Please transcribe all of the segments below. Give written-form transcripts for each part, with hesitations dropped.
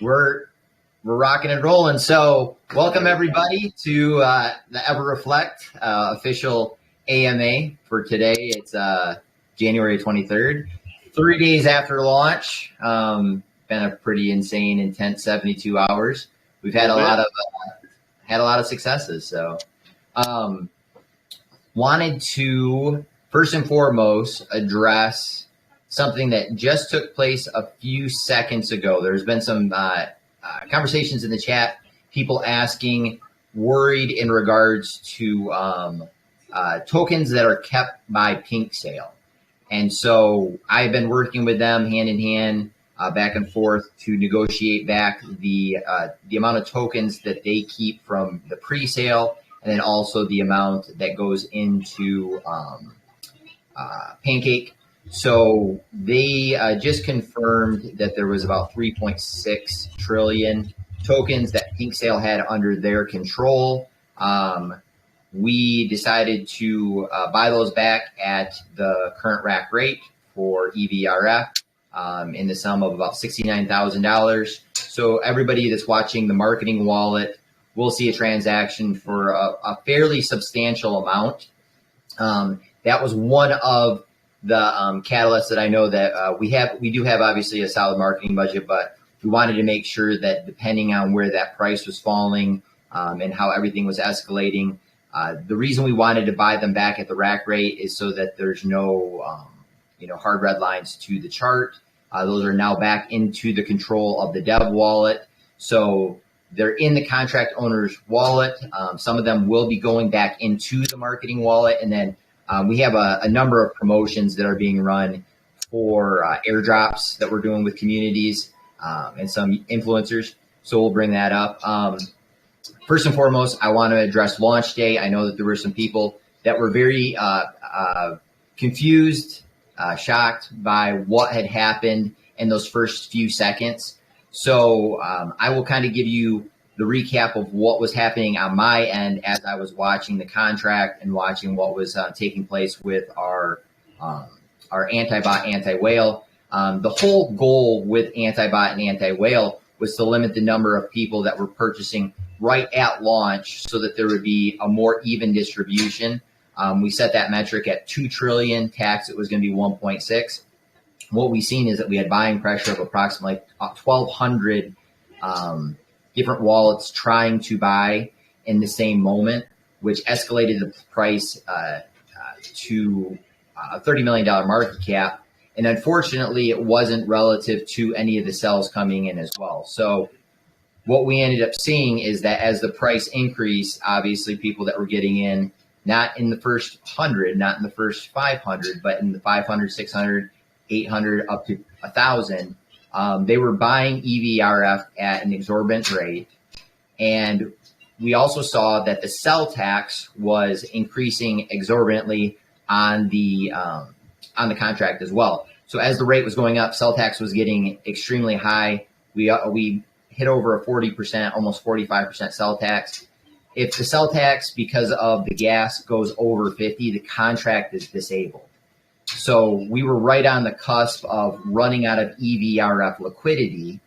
We're rocking and rolling. So welcome everybody to the EverReflect official AMA for today. It's January 23rd, 3 days after launch. Been a pretty insane, intense 72 hours. We've had a lot of successes. So wanted to first and foremost address something that just took place a few seconds ago. There's been some conversations in the chat, people asking, worried in regards to tokens that are kept by Pink Sale. And so I've been working with them hand in hand, back and forth to negotiate back the amount of tokens that they keep from the pre-sale, and then also the amount that goes into Pancake. So they just confirmed that there was about 3.6 trillion tokens that Pink Sale had under their control. We decided to buy those back at the current rack rate for EVRF in the sum of about $69,000. So everybody that's watching the marketing wallet will see a transaction for a fairly substantial amount. That was one of the catalysts that I know that we do have obviously a solid marketing budget, but we wanted to make sure that depending on where that price was falling and how everything was escalating, the reason we wanted to buy them back at the rack rate is so that there's no hard red lines to the chart. Those are now back into the control of the dev wallet. So they're in the contract owner's wallet. Some of them will be going back into the marketing wallet. And then we have a number of promotions that are being run for airdrops that we're doing with communities and some influencers. So we'll bring that up. First and foremost, I want to address launch day. I know that there were some people that were very confused, shocked by what had happened in those first few seconds. So I will kind of give you the recap of what was happening on my end as I was watching the contract and watching what was taking place with our anti-bot, anti-whale. The whole goal with anti-bot and anti-whale was to limit the number of people that were purchasing right at launch so that there would be a more even distribution. We set that metric at 2 trillion, tax it was going to be 1.6. What we've seen is that we had buying pressure of approximately 1,200 different wallets trying to buy in the same moment, which escalated the price to a $30 million market cap. And unfortunately, it wasn't relative to any of the sells coming in as well. So what we ended up seeing is that as the price increased, obviously people that were getting in, not in the first 100, not in the first 500, but in the 500, 600, 800, up to 1,000, they were buying EVRF at an exorbitant rate. And we also saw that the sell tax was increasing exorbitantly on the contract as well. So as the rate was going up, sell tax was getting extremely high. We hit over a 40%, almost 45% sell tax. If the sell tax, because of the gas, goes over 50, the contract is disabled. So we were right on the cusp of running out of EVRF liquidity,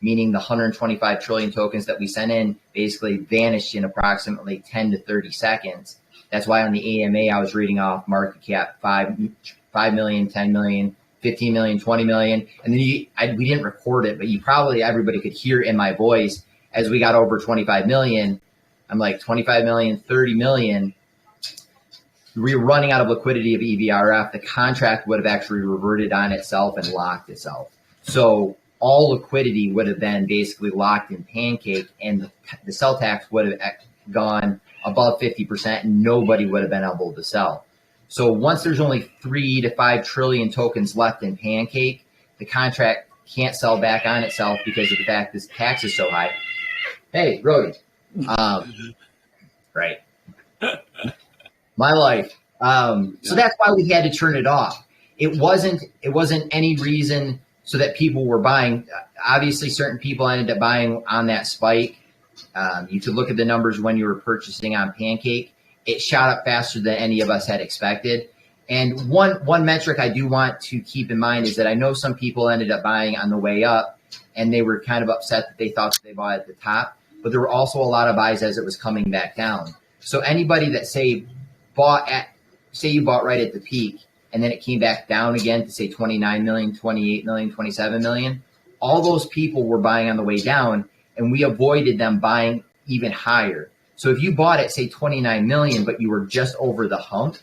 meaning the 125 trillion tokens that we sent in basically vanished in approximately 10 to 30 seconds. That's why on the AMA, I was reading off market cap 5 million, 10 million, 15 million, 20 million. And then we didn't record it, but everybody could hear in my voice as we got over 25 million. I'm like 25 million, 30 million. We were running out of liquidity of EVRF. The contract would have actually reverted on itself and locked itself. So all liquidity would have been basically locked in Pancake, and the sell tax would have gone above 50%, and nobody would have been able to sell. So once there's only 3 to 5 trillion tokens left in Pancake, the contract can't sell back on itself because of the fact this tax is so high. Hey, Brody. Right. My life. So that's why we had to turn it off. It wasn't any reason so that people were buying. Obviously, certain people ended up buying on that spike. You could look at the numbers when you were purchasing on Pancake. It shot up faster than any of us had expected. And one metric I do want to keep in mind is that I know some people ended up buying on the way up, and they were kind of upset that they thought that they bought at the top. But there were also a lot of buys as it was coming back down. So anybody that say you bought right at the peak and then it came back down again to say 29 million, 28 million, 27 million, all those people were buying on the way down, and we avoided them buying even higher. So if you bought at say 29 million, but you were just over the hump,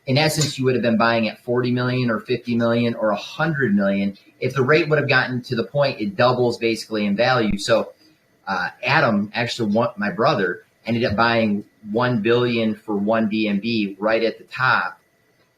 in essence, you would have been buying at 40 million or 50 million or 100 million. If the rate would have gotten to the point, it doubles basically in value. So Adam, actually, my brother, ended up buying 1 billion for one BNB right at the top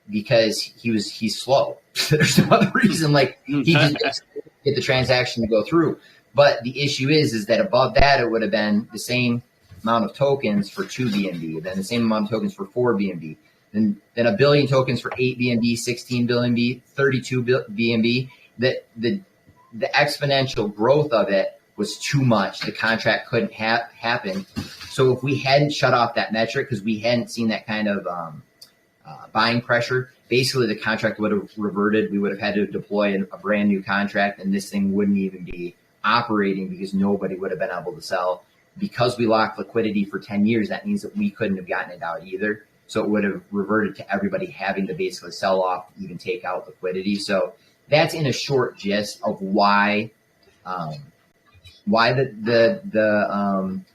because he's slow. There's no other reason. Like, he just didn't get the transaction to go through. But the issue is that above that, it would have been the same amount of tokens for 2 BNB, then the same amount of tokens for 4 BNB. Then 1 billion tokens for 8 BNB, 16 BNB, 32 BNB. The exponential growth of it was too much. The contract couldn't happen. So if we hadn't shut off that metric, because we hadn't seen that kind of buying pressure, basically the contract would have reverted. We would have had to deploy a brand new contract, and this thing wouldn't even be operating because nobody would have been able to sell. Because we locked liquidity for 10 years, that means that we couldn't have gotten it out either. So it would have reverted to everybody having to basically sell off to even take out liquidity. So that's in a short gist of why the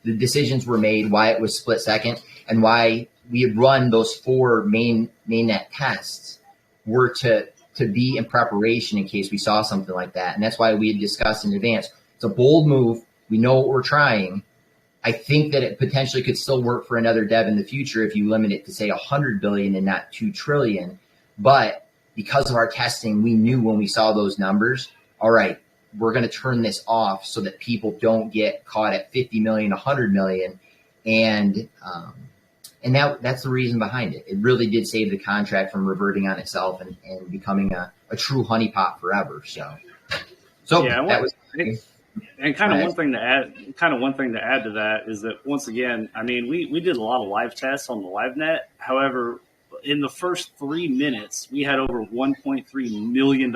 decisions were made, why it was split second, and why we had run those 4 mainnet tests were to be in preparation in case we saw something like that. And that's why we had discussed in advance. It's a bold move. We know what we're trying. I think that it potentially could still work for another dev in the future if you limit it to say 100 billion and not 2 trillion. But because of our testing, we knew when we saw those numbers, all right, we're going to turn this off so that people don't get caught at 50 million, 100 million. And that's the reason behind it. It really did save the contract from reverting on itself and becoming a true honeypot forever. So yeah, that was. And kind of one thing to add to that is that, once again, I mean, we did a lot of live tests on the live net. However, in the first 3 minutes, we had over $1.3 million in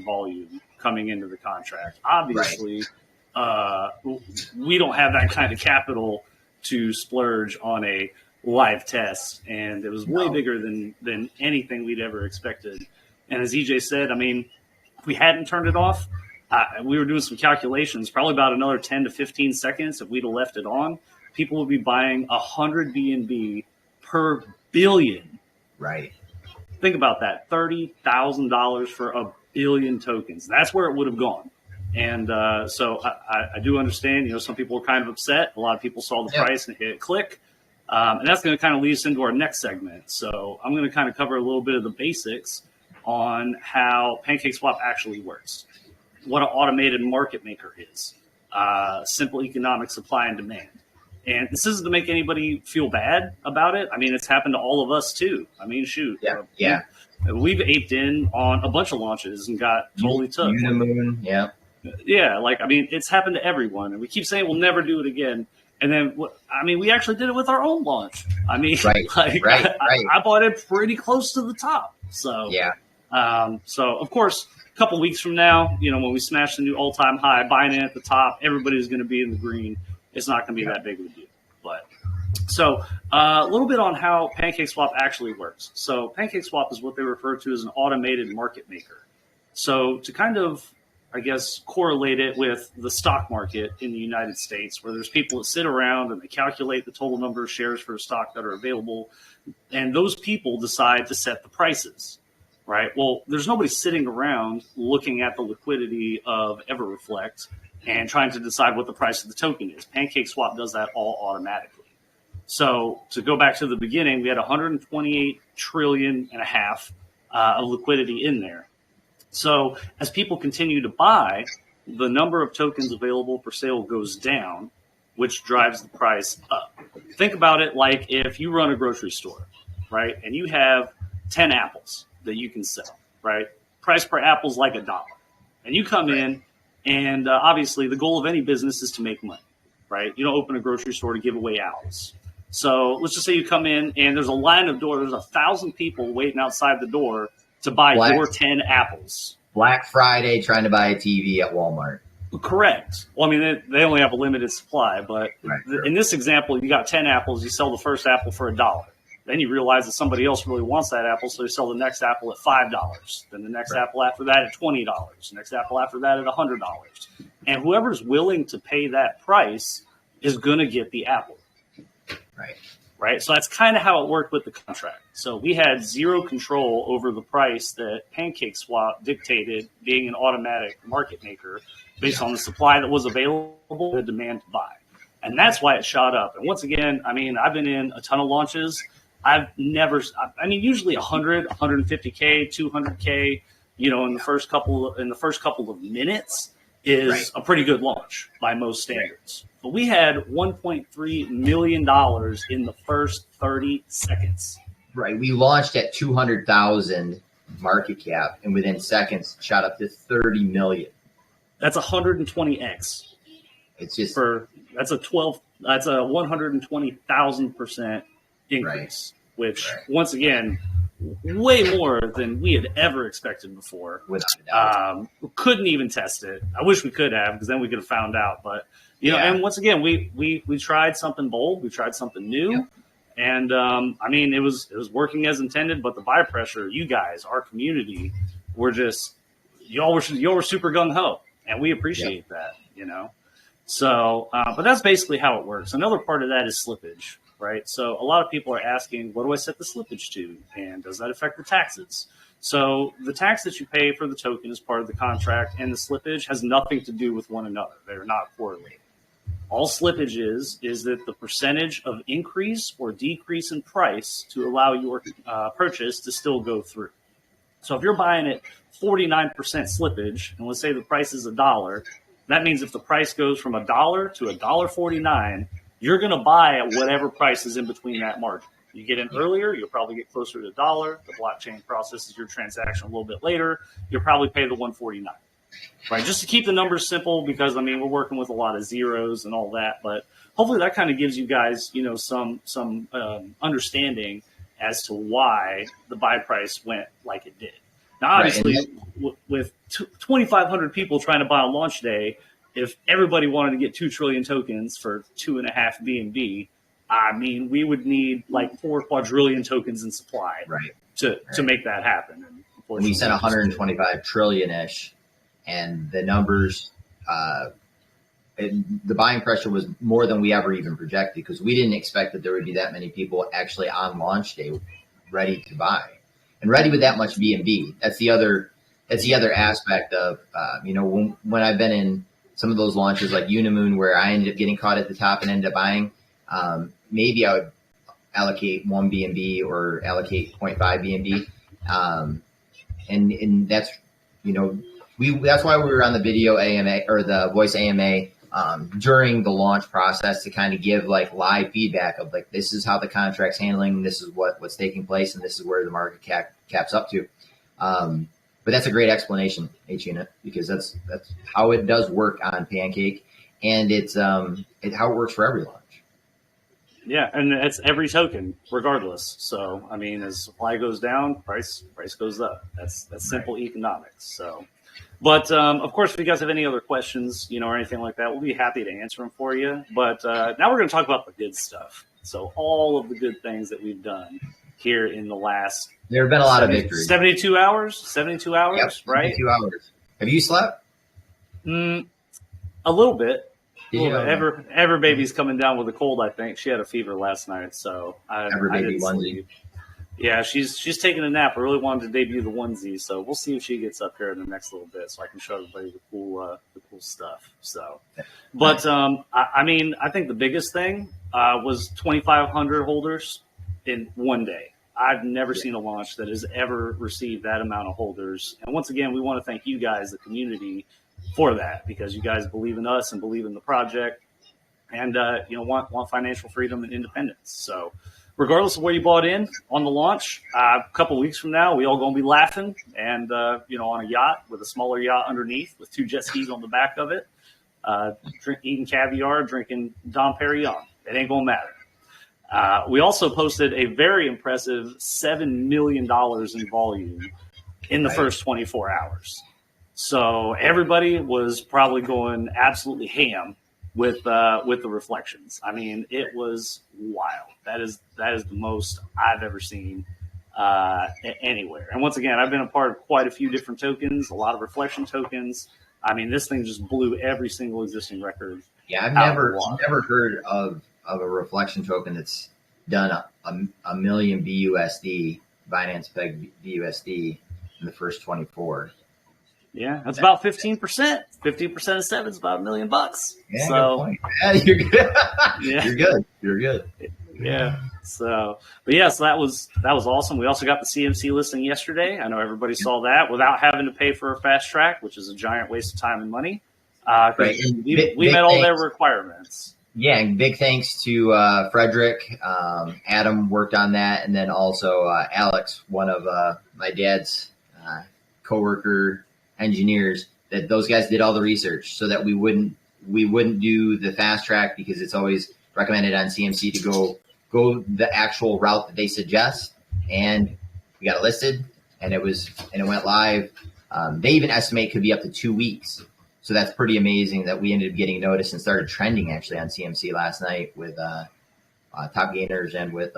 volume coming into the contract. Obviously, we don't have that kind of capital to splurge on a live test, and it was way bigger than anything we'd ever expected. And as EJ said, I mean, if we hadn't turned it off, we were doing some calculations, probably about another 10 to 15 seconds. If we'd have left it on, people would be buying 100 BNB per billion. Right. Think about that. $30,000 for 1 billion tokens. That's where it would have gone. And so I do understand, some people were kind of upset. A lot of people saw the price and hit click. And that's going to kind of lead us into our next segment. So I'm going to kind of cover a little bit of the basics on how PancakeSwap actually works, what an automated market maker is, simple economic supply and demand. And this isn't to make anybody feel bad about it. I mean, it's happened to all of us too. I mean, shoot. Yeah. We've aped in on a bunch of launches and got totally took. Unimoon, yeah. Yeah, I mean, it's happened to everyone. And we keep saying we'll never do it again. And then, we actually did it with our own launch. I mean, I bought it pretty close to the top. So, so of course, a couple weeks from now, when we smash the new all-time high, buying in at the top, everybody's going to be in the green. It's not going to be that big of a deal. But so a little bit on how PancakeSwap actually works. So PancakeSwap is what they refer to as an automated market maker. So to kind of, I guess, correlate it with the stock market in the United States, where there's people that sit around and they calculate the total number of shares for a stock that are available, and those people decide to set the prices. Right. Well, there's nobody sitting around looking at the liquidity of EverReflect and trying to decide what the price of the token is. PancakeSwap does that all automatically. So to go back to the beginning, we had 128 trillion and a half of liquidity in there. So as people continue to buy, the number of tokens available for sale goes down, which drives the price up. Think about it like if you run a grocery store, right, and you have 10 apples that you can sell, right? Price per apple is like $1. And you come in, and obviously the goal of any business is to make money, right? You don't open a grocery store to give away apples. So let's just say you come in and there's a line of door. There's 1,000 people waiting outside the door to buy your 10 apples. Black Friday trying to buy a TV at Walmart. Correct. Well, I mean, they only have a limited supply, but in this example, you got 10 apples, you sell the first apple for $1. Then you realize that somebody else really wants that apple, so you sell the next apple at $5. Then the next apple after that at $20. The next apple after that at $100. And whoever's willing to pay that price is going to get the apple. Right. So that's kind of how it worked with the contract. So we had zero control over the price that Pancake Swap dictated, being an automatic market maker based on the supply that was available, the demand to buy. And that's why it shot up. And once again, I mean, I've been in a ton of launches. Usually 100, 150K, 200K, in the first couple of minutes is a pretty good launch by most standards. But we had $1.3 million in the first 30 seconds. Right. We launched at 200,000 market cap, and within seconds shot up to 30 million. That's 120x. It's just that's a 120,000% increase, which once again, way more than we had ever expected before. Without a doubt. Couldn't even test it. I wish we could have, because then we could have found out. But and once again, we tried something bold, we tried something new, and it was working as intended. But the buy pressure, you guys, our community, were just y'all were super gung ho, and we appreciate that, So, but that's basically how it works. Another part of that is slippage. Right. So a lot of people are asking, what do I set the slippage to? And does that affect the taxes? So the tax that you pay for the token is part of the contract, and the slippage has nothing to do with one another. They're not correlated. All slippage is that the percentage of increase or decrease in price to allow your purchase to still go through. So if you're buying at 49% slippage, and let's say the price is $1, that means if the price goes from $1 to $1.49, you're going to buy at whatever price is in between that margin. You get in earlier, you'll probably get closer to $1. The blockchain processes your transaction a little bit later. You'll probably pay the $1.49. Right, just to keep the numbers simple, because we're working with a lot of zeros and all that. But hopefully that kind of gives you guys, some understanding as to why the buy price went like it did. Now, obviously, with 2,500 people trying to buy on launch day, if everybody wanted to get 2 trillion tokens for 2.5 BNB, we would need like 4 quadrillion tokens in supply to make that happen. And we sent 125 trillion-ish, and the numbers, the buying pressure was more than we ever even projected, because we didn't expect that there would be that many people actually on launch day ready to buy and ready with that much BNB. That's the other aspect of, when I've been in some of those launches like Unimoon, where I ended up getting caught at the top and ended up buying, maybe I would allocate 1 BNB or allocate 0.5 BNB. And that's, that's why we were on the video AMA or the voice AMA during the launch process, to kind of give like live feedback of like, this is how the contract's handling, this is what's taking place, and this is where the market caps up to. But that's a great explanation, H-Unit, because that's how it does work on Pancake, and it's how it works for every launch. Yeah, and it's every token, regardless. So, as supply goes down, price goes up. That's simple economics. So, but of course, if you guys have any other questions, or anything like that, we'll be happy to answer them for you. But now we're going to talk about the good stuff. So, all of the good things that we've done here in the last. There have been a lot of victories. 72 hours. 72 hours, yep, right? 72 hours. Have you slept? A little bit. Ever baby's coming down with a cold, I think. She had a fever last night, so I didn't sleep. Yeah, she's taking a nap. I really wanted to debut the onesie, so we'll see if she gets up here in the next little bit, so I can show everybody the cool stuff. So, but I think the biggest thing was 2,500 holders in one day. I've never seen a launch that has ever received that amount of holders. And once again, we want to thank you guys, the community, for that, because you guys believe in us and believe in the project, and want financial freedom and independence. So regardless of where you bought in on the launch, a couple of weeks from now, we all going to be laughing and on a yacht with a smaller yacht underneath with 2 jet skis on the back of it, eating caviar, drinking Dom Perignon. It ain't going to matter. We also posted a very impressive $7 million in volume in the first 24 hours. So everybody was probably going absolutely ham with the reflections. I mean, it was wild. That is the most I've ever seen anywhere. And once again, I've been a part of quite a few different tokens, a lot of reflection tokens. I mean, this thing just blew every single existing record. Yeah, I've never heard of a reflection token that's done a million BUSD, Binance Peg BUSD, in the first 24. Yeah, that's about 15%. 15% of 7 is about $1 million. Yeah, so good point. Yeah, you're good. Yeah. You're good. Yeah. So that was awesome. We also got the CMC listing yesterday. I know everybody saw that without having to pay for a fast track, which is a giant waste of time and money. Right. We met all their requirements. Yeah, and big thanks to Frederick. Adam worked on that, and then also Alex, one of my dad's coworker engineers. That those guys did all the research so that we wouldn't do the fast track, because it's always recommended on CMC to go the actual route that they suggest. And we got it listed, and it went live. They even estimate could be up to 2 weeks. So that's pretty amazing that we ended up getting noticed and started trending actually on CMC last night with top gainers and with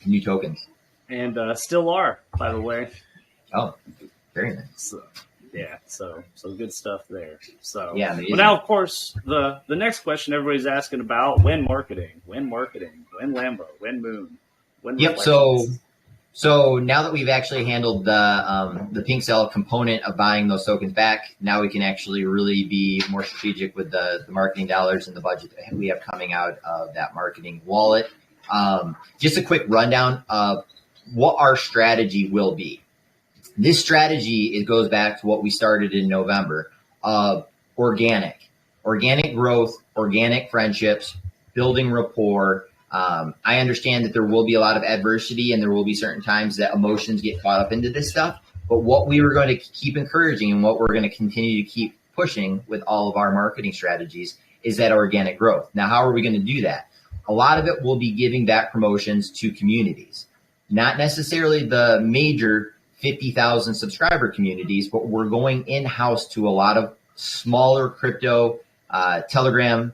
new tokens. And still are, by the way. Oh, very nice. So, yeah, so good stuff there. So yeah, amazing. Well, now of course the next question everybody's asking about: when marketing, when Lambo, when Moon, when. Yep. So now that we've actually handled the pink cell component of buying those tokens back, now we can actually really be more strategic with the marketing dollars and the budget that we have coming out of that marketing wallet. Just a quick rundown of what our strategy will be. This strategy, it goes back to what we started in November of organic growth, organic friendships, building rapport. I understand that there will be a lot of adversity and there will be certain times that emotions get caught up into this stuff. But what we were going to keep encouraging and what we're going to continue to keep pushing with all of our marketing strategies is that organic growth. Now, how are we going to do that? A lot of it will be giving back promotions to communities, not necessarily the major 50,000 subscriber communities, but we're going in-house to a lot of smaller crypto Telegram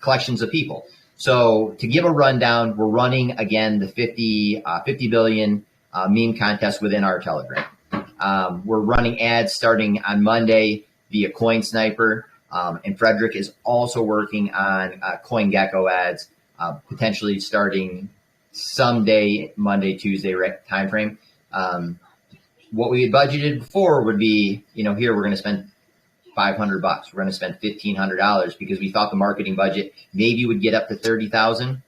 collections of people. So to give a rundown, we're running again the 50 billion meme contest within our Telegram. We're running ads starting on Monday via Coin Sniper, and Frederick is also working on CoinGecko ads, potentially starting someday Monday, Tuesday timeframe. What we had budgeted before would be, here we're going to spend $500. We're going to spend $1,500 because we thought the marketing budget maybe would get up to 30,000.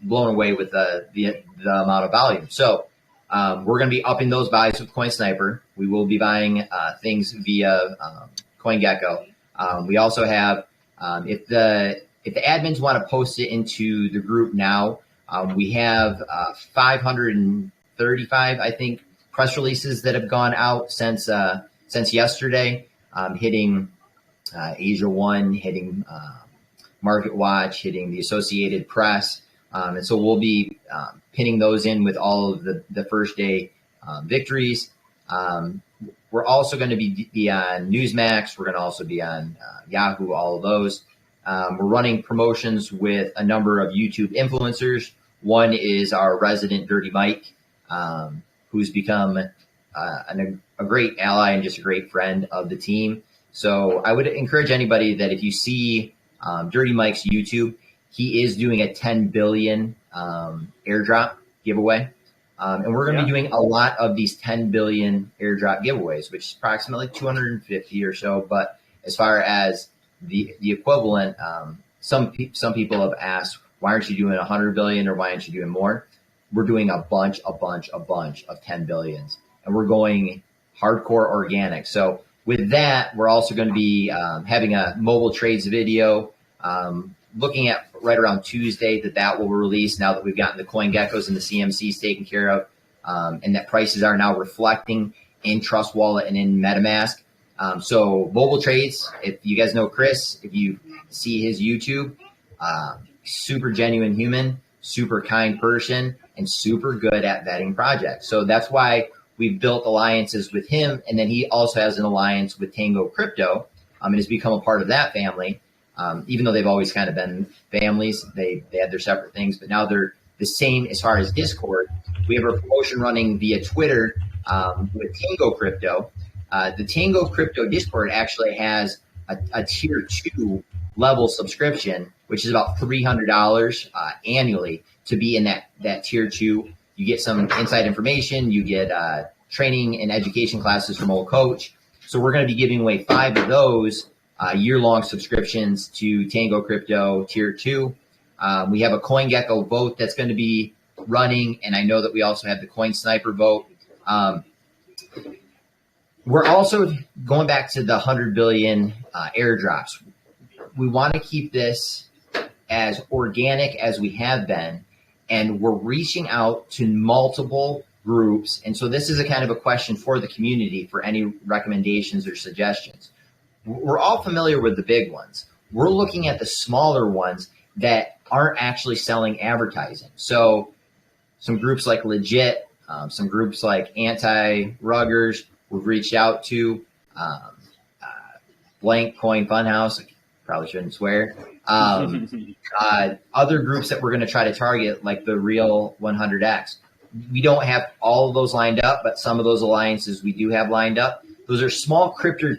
Blown away with the amount of volume. So we're going to be upping those buys with Coin Sniper. We will be buying things via CoinGecko. We also have if the admins want to post it into the group now, we have 535, I think, press releases that have gone out since yesterday. Hitting Asia One, hitting Market Watch, hitting the Associated Press. And so we'll be pinning those in with all of the first day victories. We're also going to be on Newsmax. We're going to also be on Yahoo, all of those. We're running promotions with a number of YouTube influencers. One is our resident Dirty Mike, who's become a great ally and just a great friend of the team. So I would encourage anybody that if you see Dirty Mike's YouTube, he is doing a 10 billion airdrop giveaway. And we're going to be doing a lot of these 10 billion airdrop giveaways, which is approximately 250 or so. But as far as the equivalent, some people have asked, why aren't you doing 100 billion or why aren't you doing more? We're doing a bunch of 10 billions, and we're going hardcore organic. So with that, we're also going to be having a mobile trades video, looking at right around Tuesday that will release now that we've gotten the CoinGeckos and the CMCs taken care of, and that prices are now reflecting in Trust Wallet and in MetaMask. So mobile trades, if you guys know Chris, if you see his YouTube, super genuine human, super kind person, and super good at vetting projects. So that's why we've built alliances with him, and then he also has an alliance with Tango Crypto, and has become a part of that family. Even though they've always kind of been families, they had their separate things, but now they're the same as far as Discord. We have a promotion running via Twitter with Tango Crypto. The Tango Crypto Discord actually has a tier 2 level subscription, which is about $300 annually to be in that tier 2. You get some inside information. You get training and education classes from Old Coach. So we're going to be giving away 5 of those year-long subscriptions to Tango Crypto tier 2. We have a CoinGecko vote that's going to be running, and I know that we also have the Coin Sniper vote. We're also going back to the 100 billion airdrops. We want to keep this as organic as we have been, and we're reaching out to multiple groups. And so this is a kind of a question for the community for any recommendations or suggestions. We're all familiar with the big ones. We're looking at the smaller ones that aren't actually selling advertising. So some groups like Legit, some groups like Anti-Ruggers, we've reached out to, Blank Coin Funhouse, I probably shouldn't swear. Other groups that we're going to try to target, like the Real 100X. We don't have all of those lined up, but some of those alliances we do have lined up. Those are small crypto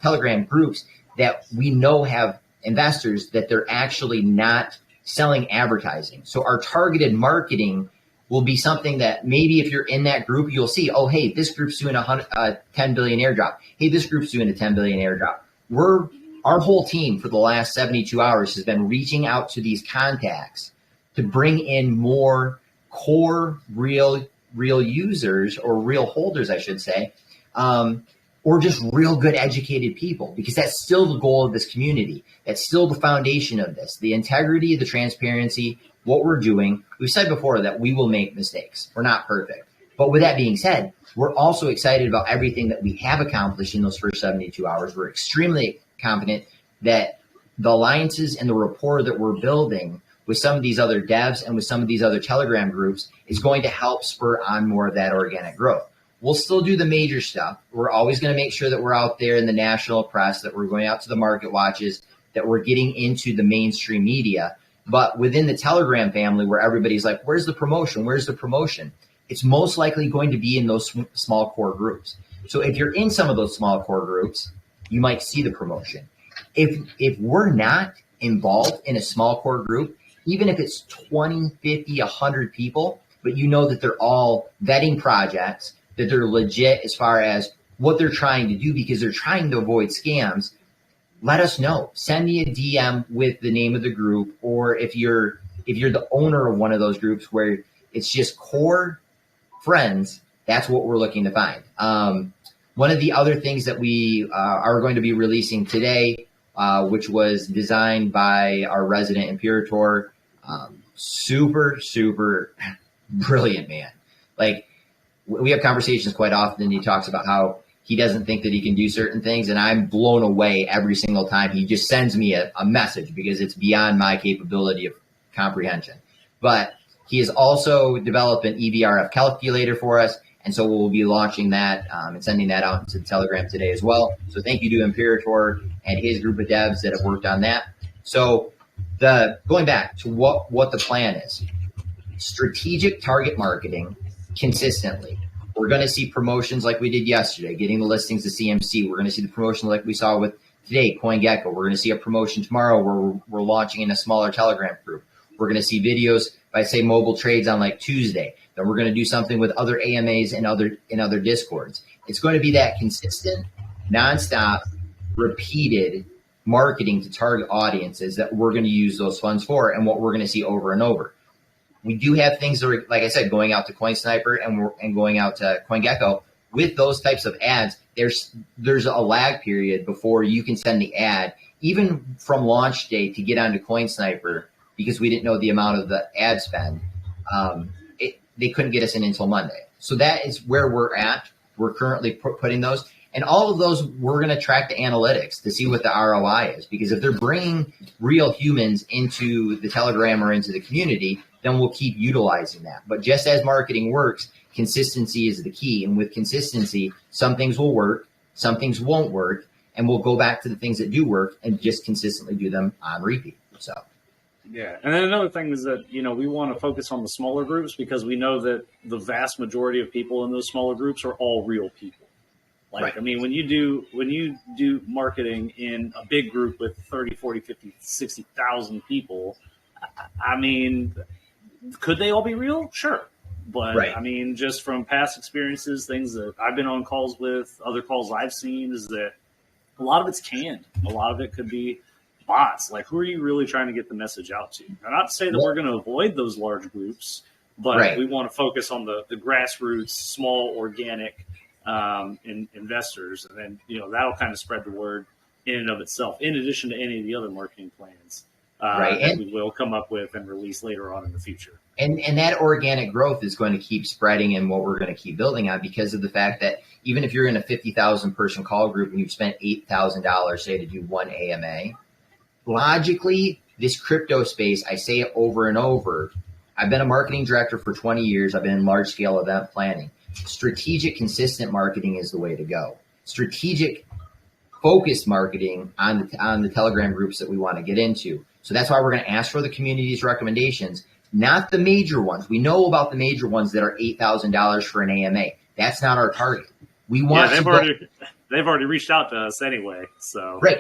Telegram groups that we know have investors that they're actually not selling advertising. So our targeted marketing will be something that maybe if you're in that group, you'll see, oh, hey, this group's doing a 10 billion airdrop. Hey, this group's doing a 10 billion airdrop. Our whole team for the last 72 hours has been reaching out to these contacts to bring in more core real users, or real holders, I should say, or just real good educated people, because that's still the goal of this community. That's still the foundation of this, the integrity, the transparency, what we're doing. We've said before that we will make mistakes. We're not perfect. But with that being said, we're also excited about everything that we have accomplished in those first 72 hours. We're extremely confident that the alliances and the rapport that we're building with some of these other devs and with some of these other Telegram groups is going to help spur on more of that organic growth. We'll still do the major stuff. We're always going to make sure that we're out there in the national press, that we're going out to the market watches, that we're getting into the mainstream media. But within the Telegram family, where everybody's like, where's the promotion? Where's the promotion? It's most likely going to be in those small core groups. So if you're in some of those small core groups, you might see the promotion. If we're not involved in a small core group, even if it's 20, 50, 100 people, but you know that they're all vetting projects, that they're legit as far as what they're trying to do because they're trying to avoid scams, let us know. Send me a DM with the name of the group, or if you're the owner of one of those groups where it's just core friends, that's what we're looking to find. One of the other things that we are going to be releasing today, which was designed by our resident Imperator, super, super brilliant man. Like, we have conversations quite often, and he talks about how he doesn't think that he can do certain things, and I'm blown away every single time he just sends me a message because it's beyond my capability of comprehension. But he has also developed an EVRF calculator for us, and so we'll be launching that and sending that out to Telegram today as well. So thank you to Imperator and his group of devs that have worked on that. So going back to what the plan is, strategic target marketing consistently. We're going to see promotions like we did yesterday, getting the listings to CMC. We're going to see the promotion like we saw with today, CoinGecko. We're going to see a promotion tomorrow where we're launching in a smaller Telegram group. We're going to see videos by, say, mobile trades on like Tuesday. Then we're going to do something with other AMAs and other Discords. It's going to be that consistent, nonstop, repeated marketing to target audiences that we're going to use those funds for, and what we're going to see over and over. We do have things that are, like I said, going out to Coin Sniper and going out to CoinGecko. With those types of ads, there's a lag period before you can send the ad, even from launch day, to get onto Coin Sniper, because we didn't know the amount of the ad spend. They couldn't get us in until Monday. So that is where we're at. We're currently putting those. And all of those, we're going to track the analytics to see what the ROI is. Because if they're bringing real humans into the Telegram or into the community, then we'll keep utilizing that. But just as marketing works, consistency is the key. And with consistency, some things will work, some things won't work, and we'll go back to the things that do work and just consistently do them on repeat. So. Yeah. And then another thing is that, we want to focus on the smaller groups because we know that the vast majority of people in those smaller groups are all real people. Like, right. I mean, when you do marketing in a big group with 30, 40, 50, 60,000 people, I mean, could they all be real? Sure. But right. I mean, just from past experiences, things that I've been on calls with, other calls I've seen, is that a lot of it's canned. A lot of it could be bots. Like, who are you really trying to get the message out to? Now, not to say that we're going to avoid those large groups, but right. we want to focus on the grassroots, small, organic investors. And then, that'll kind of spread the word in and of itself, in addition to any of the other marketing plans right. that we will come up with and release later on in the future. And that organic growth is going to keep spreading and what we're going to keep building on because of the fact that even if you're in a 50,000 person call group and you've spent $8,000, say, to do one AMA, logically, this crypto space, I say it over and over. I've been a marketing director for 20 years. I've been in large scale event planning. Strategic, consistent marketing is the way to go. Strategic, focused marketing on the Telegram groups that we want to get into. So that's why we're going to ask for the community's recommendations, not the major ones. We know about the major ones that are $8,000 for an AMA. That's not our target. We want they've already reached out to us anyway. So right.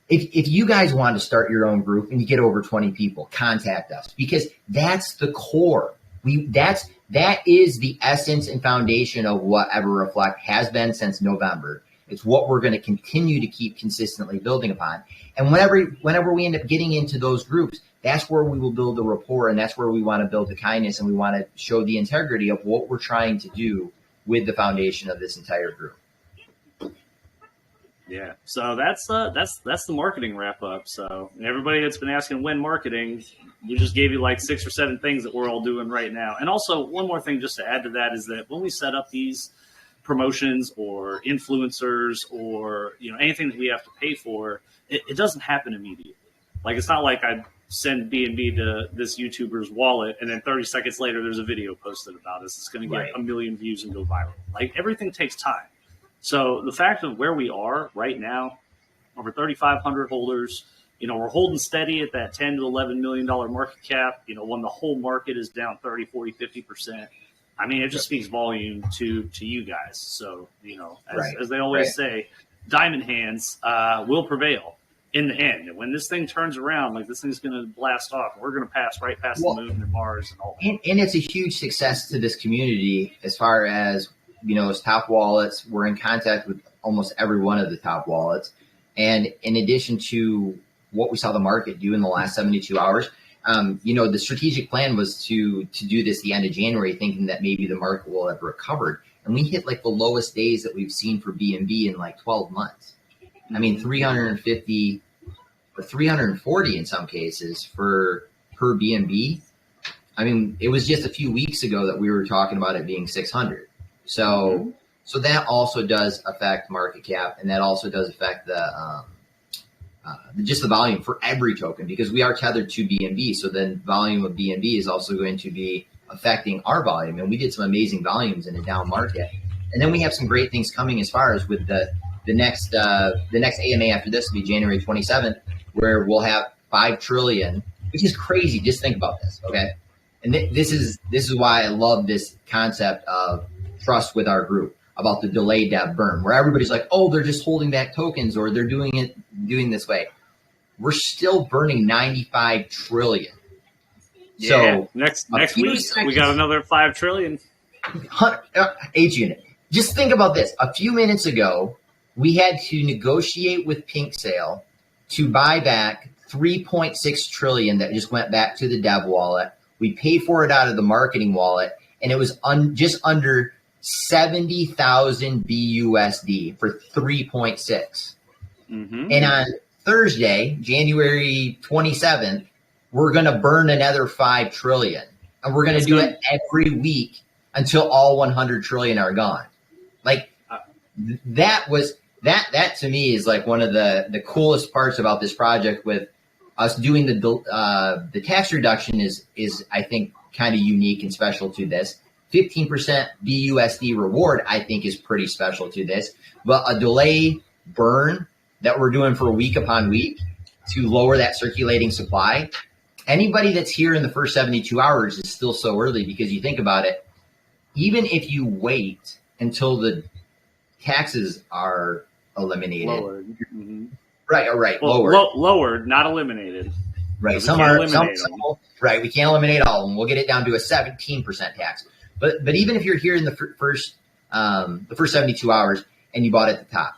If you guys want to start your own group and you get over 20 people, contact us because that's the core. That is the essence and foundation of what EverReflect has been since November. It's what we're going to continue to keep consistently building upon. And whenever we end up getting into those groups, that's where we will build the rapport, and that's where we want to build the kindness, and we want to show the integrity of what we're trying to do with the foundation of this entire group. Yeah, so that's the marketing wrap up. So everybody that's been asking when marketing, we just gave you like 6 or 7 things that we're all doing right now. And also one more thing just to add to that is that when we set up these promotions or influencers or anything that we have to pay for, it doesn't happen immediately. Like, it's not like I send B&B to this YouTuber's wallet and then 30 seconds later there's a video posted about us. It's going to get 1 million views and go viral. Like, everything takes time. So the fact of where we are right now, over 3,500 holders, we're holding steady at that $10 to $11 million market cap, when the whole market is down 30, 40, 50%. I mean, it just speaks volume to you guys. So, as they always say, diamond hands will prevail in the end. And when this thing turns around, like, this thing's going to blast off. We're going to pass right past the moon and Mars and all that. And it's a huge success to this community as far as, as top wallets. We're in contact with almost every one of the top wallets. And in addition to what we saw the market do in the last 72 hours, the strategic plan was to do this the end of January, thinking that maybe the market will have recovered. And we hit like the lowest days that we've seen for BNB in like 12 months. I mean, 350 or 340 in some cases per BNB. I mean, it was just a few weeks ago that we were talking about it being 600. So that also does affect market cap, and that also does affect just the volume for every token, because we are tethered to BNB. So then volume of BNB is also going to be affecting our volume. And we did some amazing volumes in a down market. And then we have some great things coming as far as with the next AMA after this will be January 27th, where we'll have 5 trillion, which is crazy. Just think about this. Okay. And this is why I love this concept of trust with our group, about the delayed dev burn, where everybody's like, oh, they're just holding back tokens, or they're doing this way. We're still burning 95 trillion. Yeah. So next week we got another 5 trillion. Adrian, just think about this. A few minutes ago, we had to negotiate with Pink Sale to buy back 3.6 trillion that just went back to the dev wallet. We paid for it out of the marketing wallet, and it was just under 70,000 BUSD for 3.6. Mm-hmm. And on Thursday, January 27th, we're going to burn another 5 trillion. And we're going to do it every week until all 100 trillion are gone. Like, that to me is like one of the coolest parts about this project with us doing the tax reduction is I think kind of unique and special to this. 15% BUSD reward I think is pretty special to this, but a delay burn that we're doing for week upon week to lower that circulating supply. Anybody that's here in the first 72 hours is still so early, because you think about it, even if you wait until the taxes are eliminated. Lowered. Mm-hmm. Right. Well, lowered, not eliminated. Right. Some right. We can't eliminate all of them. We'll get it down to a 17% tax. But even if you're here in the first 72 hours and you bought at the top,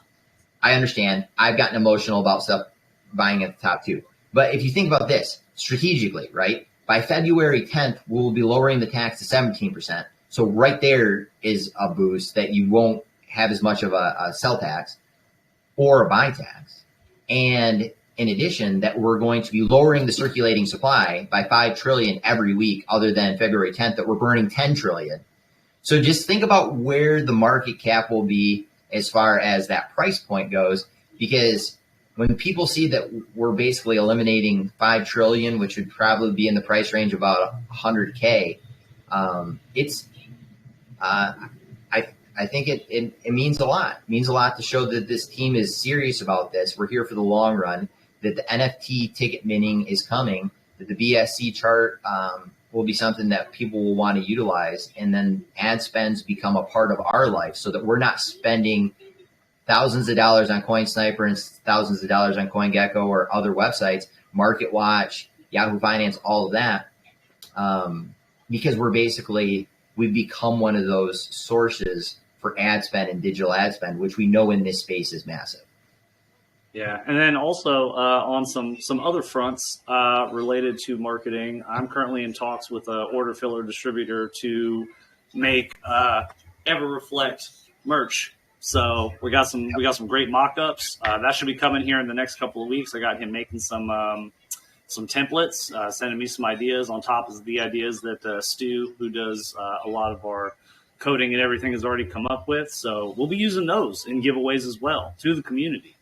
I understand. I've gotten emotional about stuff buying at the top too. But if you think about this strategically, right? By February 10th, we'll be lowering the tax to 17%. So right there is a boost that you won't have as much of a sell tax or a buy tax. And in addition, that we're going to be lowering the circulating supply by 5 trillion every week, other than February 10th, that we're burning 10 trillion. So just think about where the market cap will be as far as that price point goes, because when people see that we're basically eliminating 5 trillion, which would probably be in the price range of about 100K, I think it means a lot. It means a lot to show that this team is serious about this. We're here for the long run, that the NFT ticket minting is coming, that the BSC chart will be something that people will want to utilize, and then ad spends become a part of our life, so that we're not spending thousands of dollars on CoinSniper and thousands of dollars on CoinGecko or other websites, MarketWatch, Yahoo Finance, all of that, because we've become one of those sources for ad spend and digital ad spend, which we know in this space is massive. Yeah, and then also on some other fronts related to marketing, I'm currently in talks with an order filler distributor to make EverReflect merch. So we got some great mock-ups. That should be coming here in the next couple of weeks. I got him making some templates, sending me some ideas on top of the ideas that Stu, who does a lot of our coding and everything, has already come up with. So we'll be using those in giveaways as well to the community.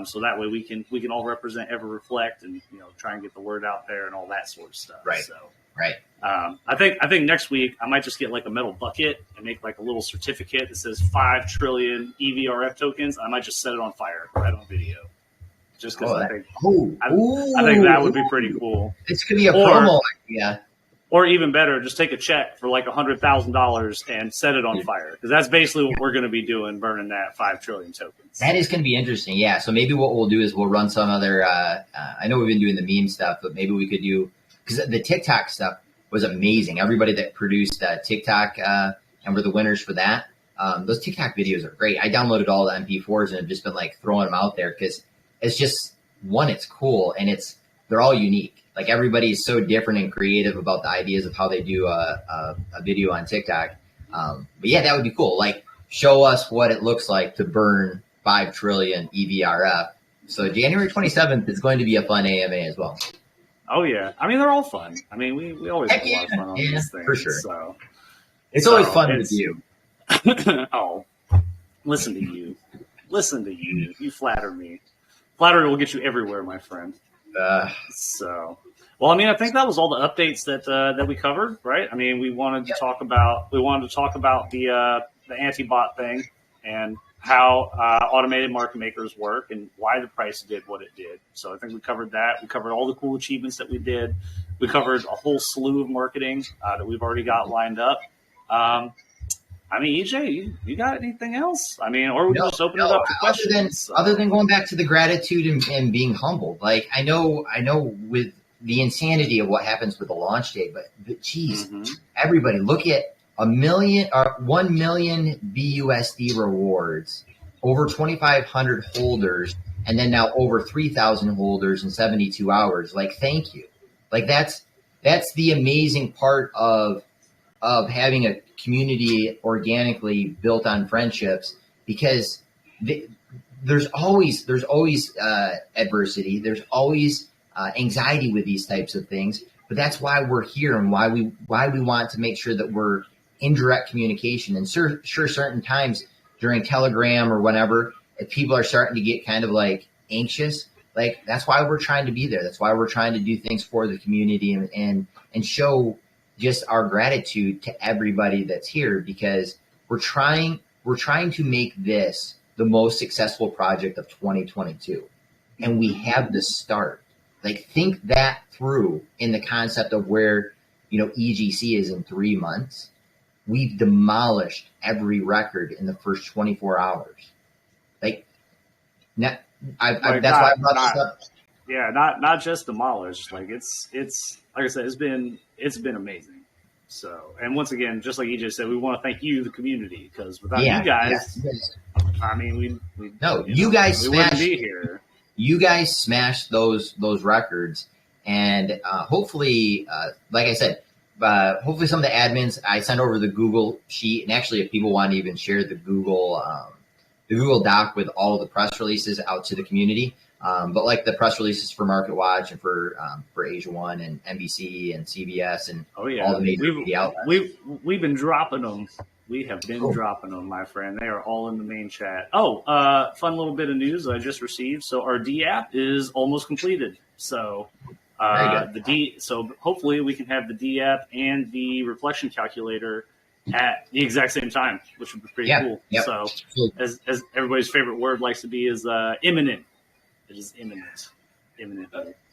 So that way we can all represent EverReflect and try and get the word out there and all that sort of stuff. Right. So right. I think next week I might just get like a metal bucket and make like a little certificate that says 5 trillion EVRF tokens. I might just set it on fire right on video. Just because I think that would be pretty cool. This could be a promo idea. Or even better, just take a check for like $100,000 and set it on fire, because that's basically what we're going to be doing, burning that 5 trillion tokens. That is going to be interesting. Yeah. So maybe what we'll do is we'll run some other. I know we've been doing the meme stuff, but maybe we could do, because the TikTok stuff was amazing. Everybody that produced TikTok and were the winners for that. Those TikTok videos are great. I downloaded all the MP4s and have just been like throwing them out there because it's just, one, it's cool, and they're all unique. Like, everybody is so different and creative about the ideas of how they do a video on TikTok. But yeah, that would be cool. Like, show us what it looks like to burn 5 trillion EVRF. So January 27th is going to be a fun AMA as well. Oh yeah. I mean, they're all fun. I mean, we always have a lot of fun on these things. For sure. So it's always fun with you. Oh, listen to you. Listen to you. You flatter me. Flattery will get you everywhere, my friend. Well, I mean, I think that was all the updates that we covered, right? I mean, we wanted to talk about the anti-bot thing and how automated market makers work and why the price did what it did. So I think we covered that. We covered all the cool achievements that we did. We covered a whole slew of marketing that we've already got lined up. I mean, EJ, you got anything else? I mean, or we just open it up to questions. Other than going back to the gratitude and being humbled. Like, I know with the insanity of what happens with the launch day, but geez, everybody look at 1 million BUSD rewards, over 2,500 holders, and then now over 3,000 holders in 72 hours. Like, thank you. Like, that's the amazing part of having a community organically built on friendships, because there's always adversity. There's always anxiety with these types of things, but that's why we're here and why we want to make sure that we're in direct communication. And certain times during Telegram or whenever, if people are starting to get kind of like anxious, like that's why we're trying to be there. That's why we're trying to do things for the community and show just our gratitude to everybody that's here, because we're trying to make this the most successful project of 2022. And we have the start. Like, think that through in the concept of where, EGC is in 3 months. We've demolished every record in the first 24 hours. Like, that's why I brought this up. Yeah, not just demolished. Like, it's like I said, it's been amazing. So, and once again, just like you just said, we want to thank you, the community, because without you guys, I mean, we wouldn't be here. You guys smashed those records, and hopefully, like I said, hopefully some of the admins, I sent over the Google sheet, and actually, if people want to even share the Google Doc with all of the press releases out to the community, but like the press releases for Market Watch and for Asia One and NBC and CBS and all the major media outlets. We've been dropping them. We have been dropping them, my friend. They are all in the main chat. Oh, fun little bit of news that I just received. So our D app is almost completed. So so hopefully we can have the D app and the reflection calculator at the exact same time, which would be pretty cool. Yep. So as everybody's favorite word likes to be is imminent. It is imminent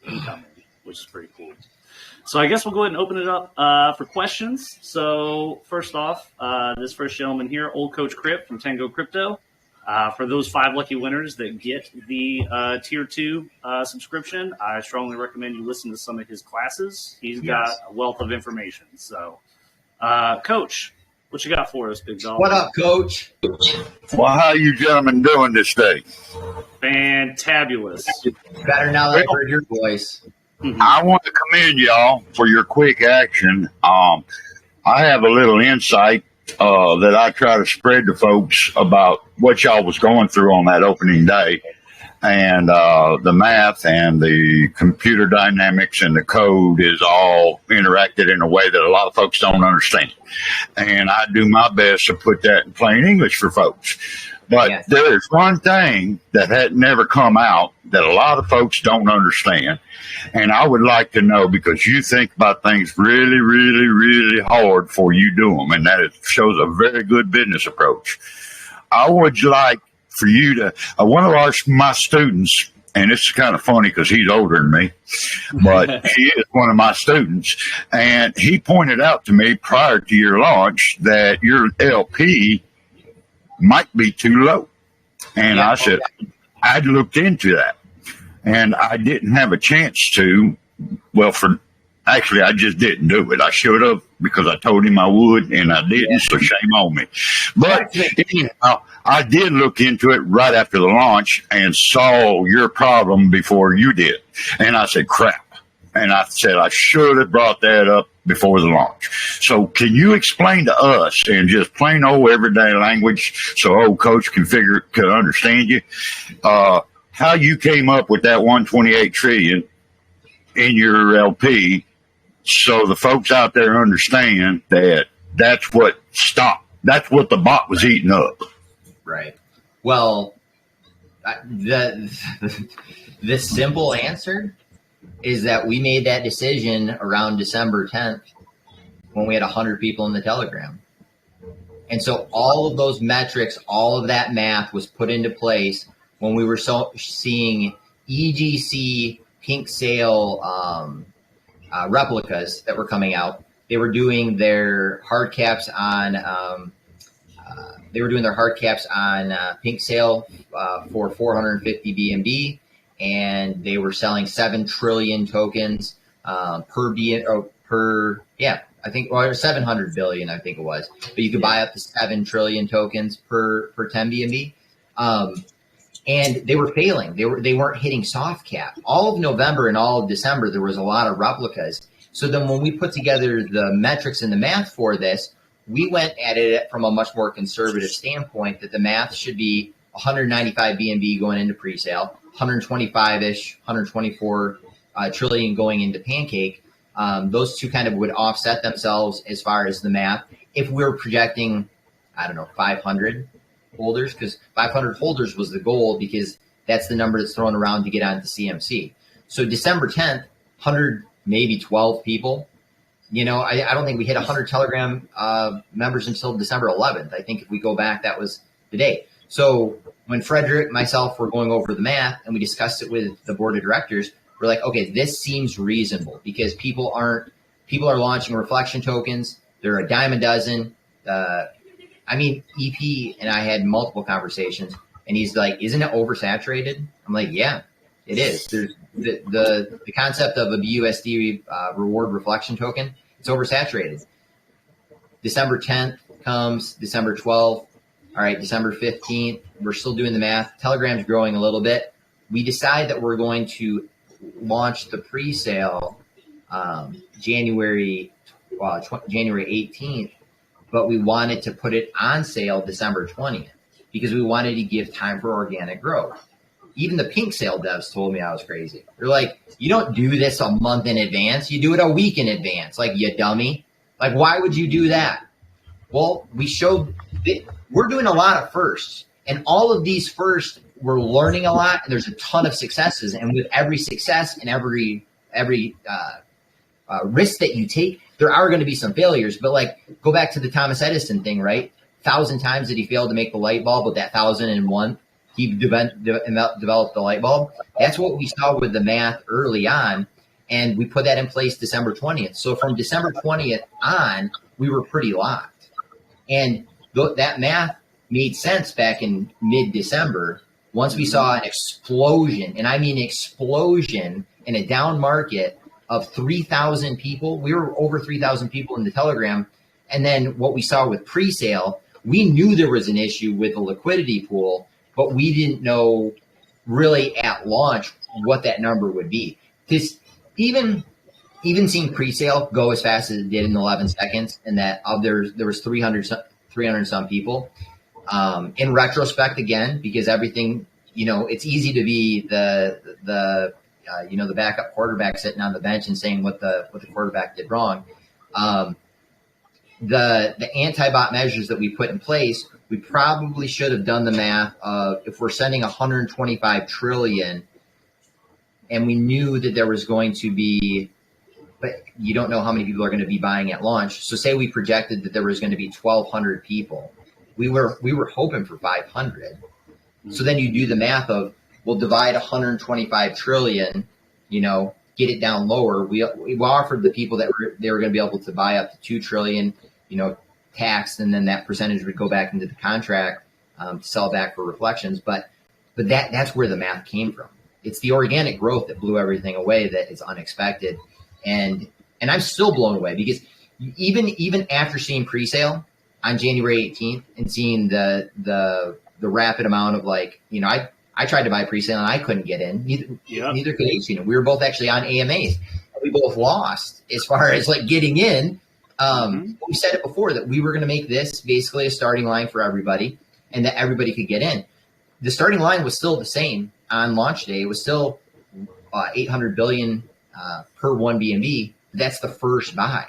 incoming, which is pretty cool. So I guess we'll go ahead and open it up for questions. So first off, this first gentleman here, Old Coach Crip from Tango Crypto. For those 5 lucky winners that get the Tier 2 subscription, I strongly recommend you listen to some of his classes. He's got a wealth of information. So, Coach, what you got for us, big dog? What up, Coach? Well, how you gentlemen doing this day? Fantabulous. Better now that I've heard your voice. I want to commend y'all for your quick action. I have a little insight that I try to spread to folks about what y'all was going through on that opening day, and the math and the computer dynamics and the code is all interacted in a way that a lot of folks don't understand. And I do my best to put that in plain English for folks. But there is one thing that had never come out that a lot of folks don't understand. And I would like to know, because you think about things really, really, really hard before you do them. And that shows a very good business approach. I would like for you to, one of my students, and it's kind of funny because he's older than me, but he is one of my students. And he pointed out to me prior to your launch that your LP might be too low. And I said, I'd looked into that. And I didn't have a chance to. Well, actually, I just didn't do it. I should have, because I told him I would, and I didn't, so shame on me. But anyhow, I did look into it right after the launch and saw your problem before you did. And I said, crap. And I said, I should have brought that up before the launch. So can you explain to us in just plain old everyday language so old Coach can understand you, how you came up with that 128 trillion in your LP, so the folks out there understand that that's what stopped. That's what the bot was eating up. Right. Well, the simple answer is that we made that decision around December 10th when we had 100 people in the Telegram. And so all of those metrics, all of that math was put into place when we were seeing EGC pink sale replicas that were coming out. They were doing their hard caps on pink sale for 450 BNB, and they were selling 7 trillion tokens I think, or 700 billion, I think it was. But you could buy up to 7 trillion tokens per 10 BNB. And they were failing. They weren't hitting soft cap. All of November and all of December, there was a lot of replicas. So then when we put together the metrics and the math for this, we went at it from a much more conservative standpoint, that the math should be 195 BNB going into pre-sale, 125-ish, 124 trillion going into pancake. Those two kind of would offset themselves as far as the math. If we're projecting, 500, holders, because 500 holders was the goal, because that's the number that's thrown around to get onto CMC. So December 10th, 100, maybe 12 people. You know, I don't think we hit 100 Telegram members until December 11th. I think if we go back, that was the day. So when Frederick, myself, were going over the math and we discussed it with the board of directors, we're like, okay, this seems reasonable, because people are launching reflection tokens. They're a dime a dozen. I mean, EP and I had multiple conversations, and he's like, isn't it oversaturated? I'm like, yeah, it is. There's the concept of a BUSD reward reflection token. It's oversaturated. December 10th comes, December 12th. All right, December 15th, we're still doing the math. Telegram's growing a little bit. We decide that we're going to launch the pre-sale January 18th, but we wanted to put it on sale December 20th because we wanted to give time for organic growth. Even the pink sale devs told me I was crazy. They're like, you don't do this a month in advance. You do it a week in advance. Like, you dummy. Like, why would you do that? Well, we showed that we're doing a lot of firsts, and all of these firsts, we're learning a lot, and there's a ton of successes. And with every success and every risk that you take, there are going to be some failures. But like, go back to the Thomas Edison thing, right? 1,000 times did he fail to make the light bulb, but that 1,001, he developed the light bulb. That's what we saw with the math early on, and we put that in place December 20th. So from December 20th on, we were pretty locked. And that math made sense back in mid-December. Once we saw an explosion, and I mean explosion, in a down market of 3,000 people. We were over 3,000 people in the Telegram. And then what we saw with pre-sale, we knew there was an issue with the liquidity pool, but we didn't know really at launch what that number would be. Because even seeing pre-sale go as fast as it did in 11 seconds, and that there was 300 some people. In retrospect, again, because everything, you know, it's easy to be the backup quarterback sitting on the bench and saying what the quarterback did wrong. The anti-bot measures that we put in place, we probably should have done the math of, if we're sending 125 trillion and we knew that there was going to be, but you don't know how many people are going to be buying at launch. So say we projected that there was going to be 1,200 people. We were hoping for 500. So then you do the math of, we'll divide 125 trillion, you know, get it down lower. We offered the people that they were going to be able to buy up to 2 trillion, you know, taxed, and then that percentage would go back into the contract to sell back for reflections. But that's where the math came from. It's the organic growth that blew everything away, that is unexpected. And I'm still blown away, because even after seeing pre-sale on January 18th and seeing the rapid amount of, like, you know, I tried to buy pre-sale and I couldn't get in. Neither could Ace. You know, we were both actually on AMAs. We both lost as far as like getting in. We said it before that we were going to make this basically a starting line for everybody, and that everybody could get in. The starting line was still the same on launch day. It was still 800 billion per one BNB. That's the first buy.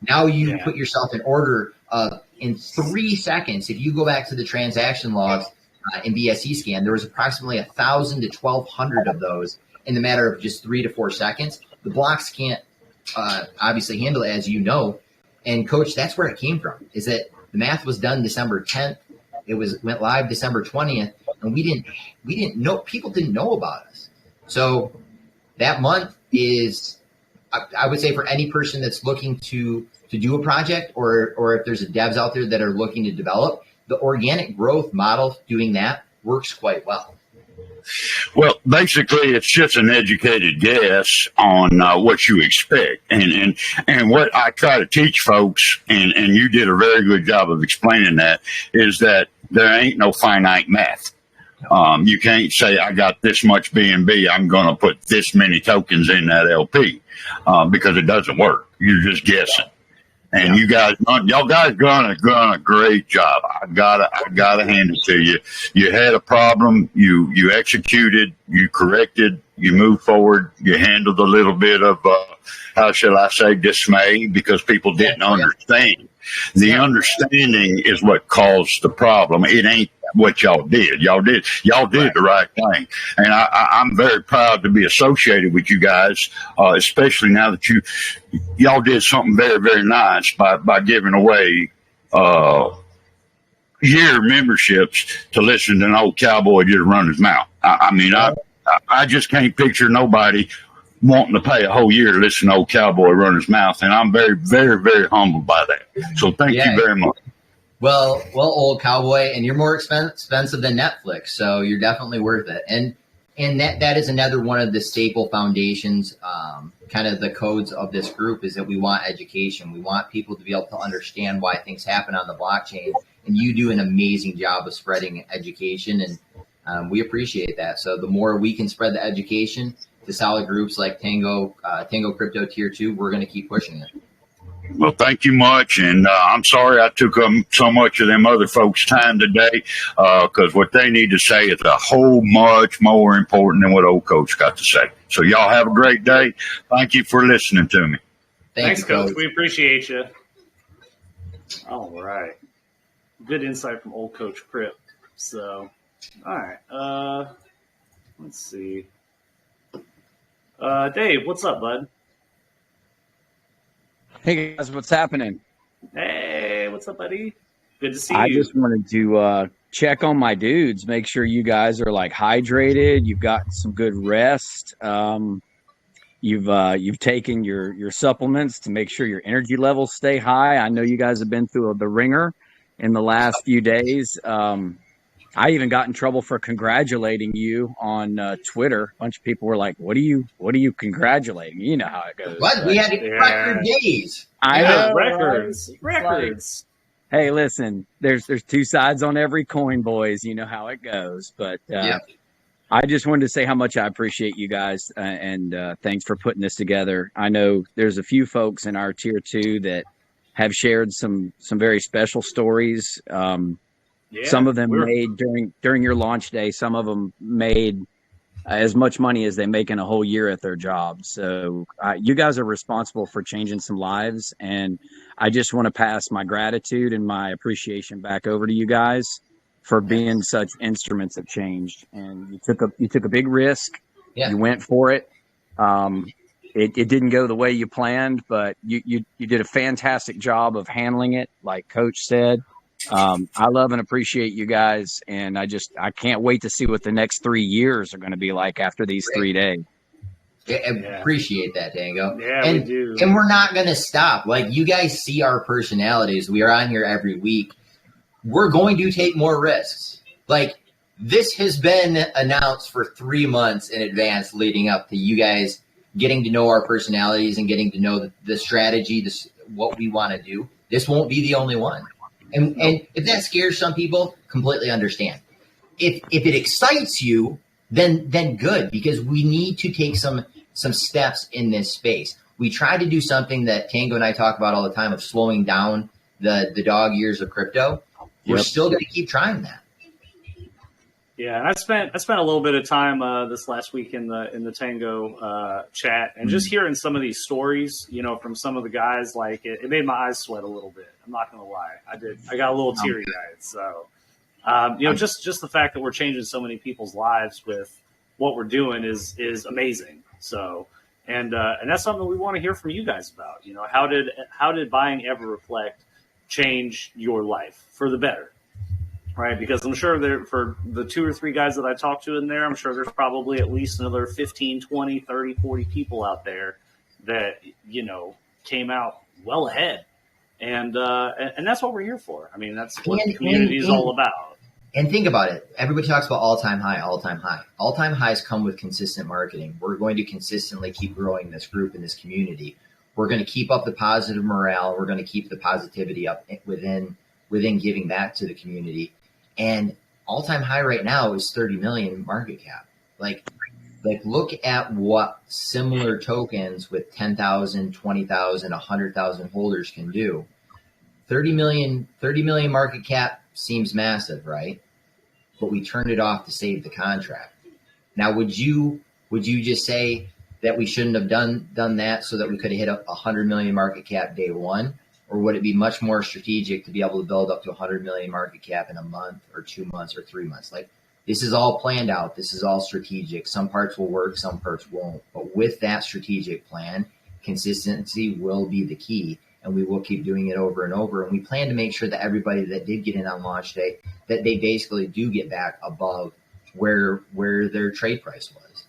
Now you put yourself in order of, in 3 seconds, if you go back to the transaction logs in BSE scan, there was approximately 1,000 to 1,200 of those in the matter of just 3 to 4 seconds. The blocks can't obviously handle it, as you know. And Coach, that's where it came from, is that the math was done December 10th. It went live December 20th, and we didn't know, people didn't know about us. So that month is, I would say, for any person that's looking to do a project, or if there's devs out there that are looking to develop, the organic growth model doing that works quite well. Well, basically, it's just an educated guess on what you expect. And what I try to teach folks, and you did a very good job of explaining that, is that there ain't no finite math. You can't say, I got this much BNB, I'm going to put this many tokens in that LP, because it doesn't work. You're just guessing. And you guys, y'all guys done a great job. I gotta hand it to you. You had a problem, you executed, you corrected, you moved forward, you handled a little bit of, how shall I say, dismay, because people didn't understand. The understanding is what caused the problem. It ain't what y'all did. Y'all did the right thing. And I'm very proud to be associated with you guys, especially now that y'all did something very, very nice by giving away, year memberships to listen to an old cowboy just run his mouth. I just can't picture nobody wanting to pay a whole year to listen to old cowboy run his mouth, and I'm very, very, very humbled by that. So thank you very much. Well, old cowboy, and you're more expensive than Netflix, so you're definitely worth it. And that is another one of the staple foundations, kind of the codes of this group, is that we want education. We want people to be able to understand why things happen on the blockchain, and you do an amazing job of spreading education, and we appreciate that. So the more we can spread the education to solid groups like Tango Crypto Tier 2, we're going to keep pushing it. Well, thank you much, and I'm sorry I took so much of them other folks' time today, because what they need to say is a whole much more important than what old Coach got to say. So y'all have a great day. Thank you for listening to me. Thanks, Coach. We appreciate you. All right. Good insight from old Coach Crip. So, all right. Let's see. Dave, what's up, bud? Hey guys, what's happening? Hey, what's up, buddy? Good to see you. I just wanted to check on my dudes, make sure you guys are like hydrated, you've gotten some good rest, you've taken your supplements to make sure your energy levels stay high. I know you guys have been through the ringer in the last few days. I even got in trouble for congratulating you on Twitter. A bunch of people were like, "What are you congratulating?" You know how it goes. What? Right? We had record days. I know, records. Hey, listen, there's two sides on every coin, boys. You know how it goes. But I just wanted to say how much I appreciate you guys, and thanks for putting this together. I know there's a few folks in our tier 2 that have shared some very special stories. Some of them made during your launch day. Some of them made as much money as they make in a whole year at their job. So you guys are responsible for changing some lives. And I just want to pass my gratitude and my appreciation back over to you guys for being such instruments of change. And you took a big risk. Yeah. You went for it. It didn't go the way you planned, but you did a fantastic job of handling it. Like Coach said, I love and appreciate you guys, and I can't wait to see what the next 3 years are going to be like after these 3 days. Appreciate that, Tango. Yeah, we do. And we're not going to stop. Like, you guys see our personalities. We are on here every week. We're going to take more risks. Like, this has been announced for 3 months in advance leading up to you guys getting to know our personalities and getting to know the strategy, what we want to do. This won't be the only one. And if that scares some people, completely understand. If it excites you, then good, because we need to take some steps in this space. We try to do something that Tango and I talk about all the time, of slowing down the dog years of crypto. We're still going to keep trying that. Yeah, I spent a little bit of time this last week in the Tango chat, and just hearing some of these stories, from some of the guys. Like, it made my eyes sweat a little bit. I'm not gonna lie, I got a little teary eyed. So, just the fact that we're changing so many people's lives with what we're doing is amazing. So, and that's something we want to hear from you guys about. How did buying EverReflect change your life for the better? Right, because I'm sure for the 2 or 3 guys that I talked to in there, I'm sure there's probably at least another 15, 20, 30, 40 people out there that, came out well ahead. And that's what we're here for. I mean, that's what the community is all about. And think about it. Everybody talks about all-time high, all-time high. All-time highs come with consistent marketing. We're going to consistently keep growing this group and this community. We're going to keep up the positive morale. We're going to keep the positivity up within giving back to the community. And all-time high right now is 30 million market cap. Like look at what similar tokens with 10,000, 20,000, 100,000 holders can do. 30 million market cap seems massive, right? But we turned it off to save the contract. Now, would you just say that we shouldn't have done that so that we could have hit 100 million market cap day one? or would it be much more strategic to be able to build up to 100 million market cap in a month or 2 months or 3 months? Like, this is all planned out. This is all strategic. Some parts will work, some parts won't. But with that strategic plan, consistency will be the key, and we will keep doing it over and over. And we plan to make sure that everybody that did get in on launch day, that they basically do get back above where their trade price was.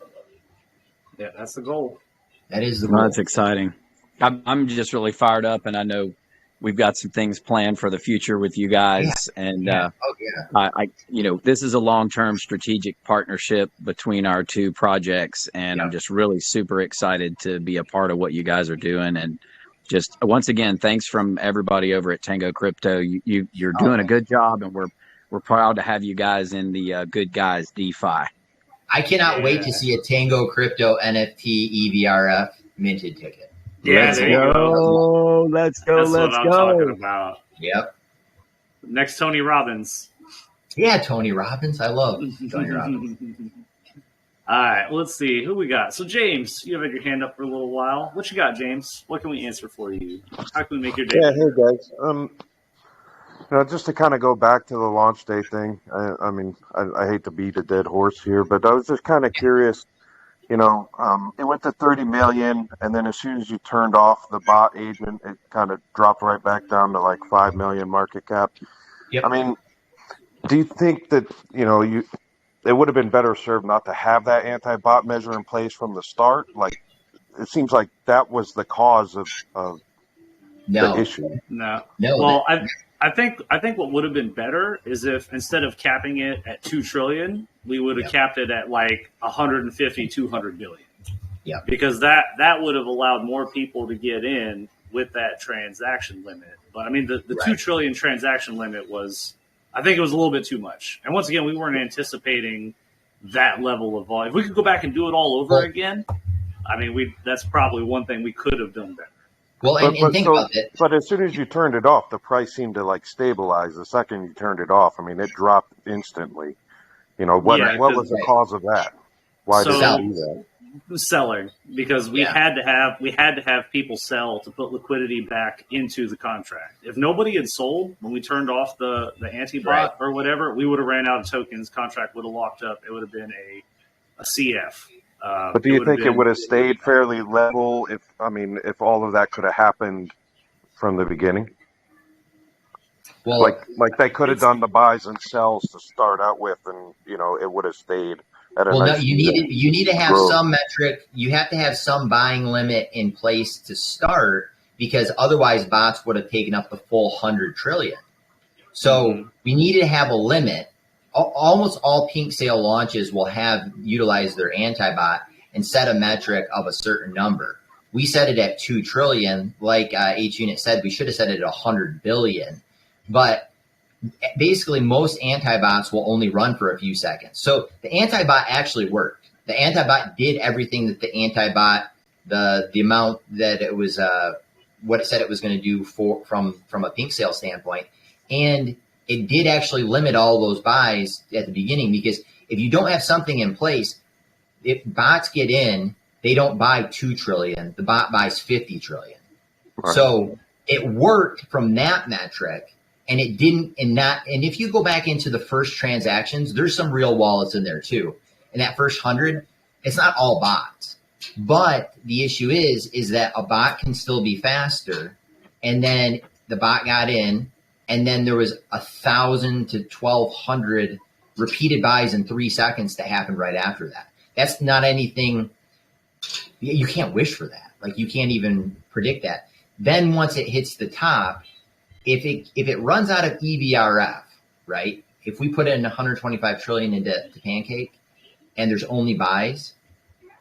Yeah, that's the goal. That is the goal. That's exciting. I'm just really fired up, and I know we've got some things planned for the future with you guys. Yeah. And I this is a long-term strategic partnership between our two projects, and I'm just really super excited to be a part of what you guys are doing. And just once again, thanks from everybody over at Tango Crypto. You're doing a good job, and we're proud to have you guys in the Good Guys DeFi. I cannot wait to see a Tango Crypto NFT EVRF minted ticket. Yeah, let's go. Let's go. That's let's what go. I'm talking about. Yep. Next, Tony Robbins. Yeah, Tony Robbins. I love Tony Robbins. All right, let's see who we got. So, James, you have had your hand up for a little while. What you got, James? What can we answer for you? How can we make your day? Yeah, hey guys. Just to kind of go back to the launch day thing. I hate to beat a dead horse here, but I was just kind of curious. It went to 30 million, and then as soon as you turned off the bot agent, it kind of dropped right back down to like 5 million market cap. Yep. I mean, do you think that, it would have been better served not to have that anti-bot measure in place from the start? Like, it seems like that was the cause of the issue. No. Well, I think what would have been better is if instead of capping it at 2 trillion, we would have capped it at like 150, 200 billion. Yeah. Because that would have allowed more people to get in with that transaction limit. But I mean, the 2 trillion transaction limit I think it was a little bit too much. And once again, we weren't anticipating that level of volume. If we could go back and do it all over again, I mean, that's probably one thing we could have done better. Well, and think about it. But as soon as you turned it off, the price seemed to like stabilize. The second you turned it off, I mean, it dropped instantly. What was the cause of that? Why did it do that? Selling, because we had to have people sell to put liquidity back into the contract. If nobody had sold when we turned off the anti-bot or whatever, we would have ran out of tokens. Contract would have locked up. It would have been a CF. But do you think it would have stayed fairly level if all of that could have happened from the beginning? Well, like they could have done the buys and sells to start out with, and it would have stayed. No, you need to have some metric. You have to have some buying limit in place to start, because otherwise bots would have taken up the full 100 trillion. So we needed to have a limit. Almost all pink sale launches will utilize their anti-bot and set a metric of a certain number. We set it at 2 trillion. Like H-Unit said, we should have set it at 100 billion. But basically, most anti-bots will only run for a few seconds. So the anti-bot actually worked. The anti-bot did everything that the anti-bot, the amount that it was, what it said it was going to do from a pink sale standpoint. And it did actually limit all those buys at the beginning, because if you don't have something in place, if bots get in, they don't buy 2 trillion. The bot buys 50 trillion. Right. So it worked from that metric. And it didn't, and if you go back into the first transactions, there's some real wallets in there too. In that first 100, it's not all bots. But the issue is that a bot can still be faster. And then the bot got in, and then there was 1,000 to 1,200 repeated buys in 3 seconds that happened right after that. That's not anything, you can't wish for that. Like, you can't even predict that. Then once it hits the top, if it runs out of EVRF, right? If we put in 125 trillion into pancake, and there's only buys,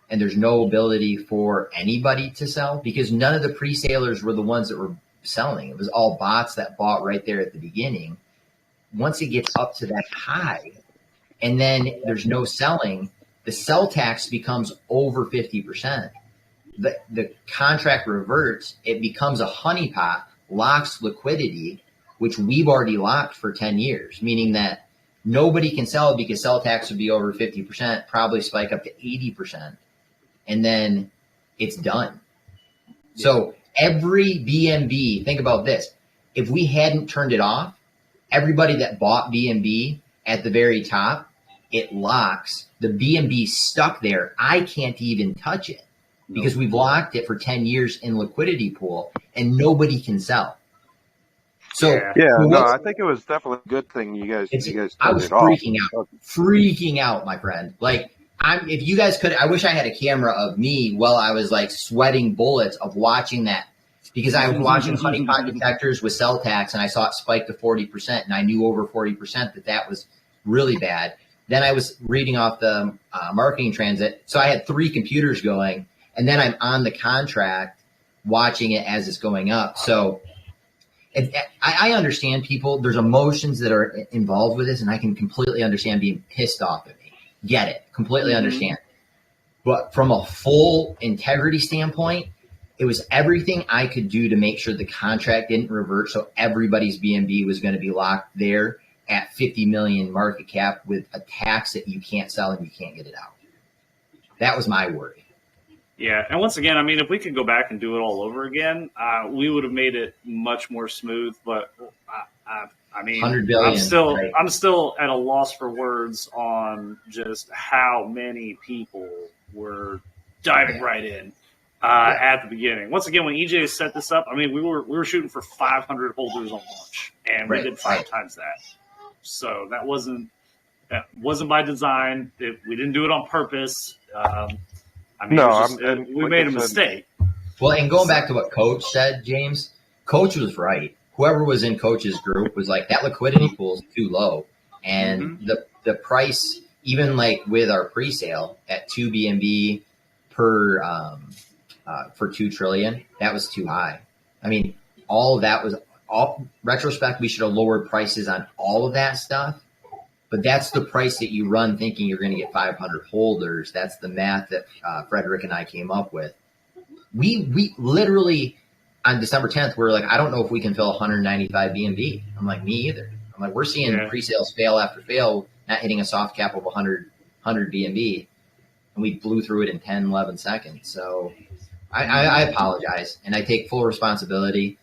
and there's no ability for anybody to sell, because none of the pre-salers were the ones that were selling. It was all bots that bought right there at the beginning. Once it gets up to that high, and then there's no selling, the sell tax becomes over 50%. The contract reverts. It becomes a honeypot, locks liquidity, which we've already locked for 10 years, meaning that nobody can sell because sell tax would be over 50%, probably spike up to 80%, and then it's done. So every BNB, think about this. If we hadn't turned it off, everybody that bought BNB at the very top, it locks. The BNB stuck there. I can't even touch it because we've locked it for 10 years in liquidity pool and nobody can sell. So I think it was definitely a good thing you guys I was freaking out, my friend. Like, if you guys could, I wish I had a camera of me while I was like sweating bullets of watching that, because I was watching honeypot detectors with cell tax and I saw it spike to 40%, and I knew over 40% that was really bad. Then I was reading off the marketing transit, so I had 3 computers going, and then I'm on the contract watching it as it's going up. So I understand people. There's emotions that are involved with this, and I can completely understand being pissed off at me. Get it. Completely understand. But from a full integrity standpoint, it was everything I could do to make sure the contract didn't revert, so everybody's BNB was going to be locked there at 50 million market cap with a tax that you can't sell and you can't get it out. That was my worry. Yeah, and once again, I mean, if we could go back and do it all over again, we would have made it much more smooth. But I mean, 100 billion, I'm still at a loss for words on just how many people were diving right in at the beginning. Once again, when EJ set this up, I mean, we were shooting for 500 holders on launch, and we did 5 times that. So that wasn't by design. We didn't do it on purpose. I mean, we made a mistake. Well, and going back to what Coach said, James, Coach was right. Whoever was in Coach's group was like, that liquidity pool is too low. And the price, even like with our pre-sale at 2 BNB per for 2 trillion, that was too high. I mean, all of that was retrospect. We should have lowered prices on all of that stuff. But that's the price that you run thinking you're going to get 500 holders. That's the math that Frederick and I came up with. We literally, on December 10th, we're like, I don't know if we can fill 195 BNB. I'm like, me either. I'm like, we're seeing pre-sales fail after fail, not hitting a soft cap of 100 BNB. And we blew through it in 10, 11 seconds. So I apologize, and I take full responsibility.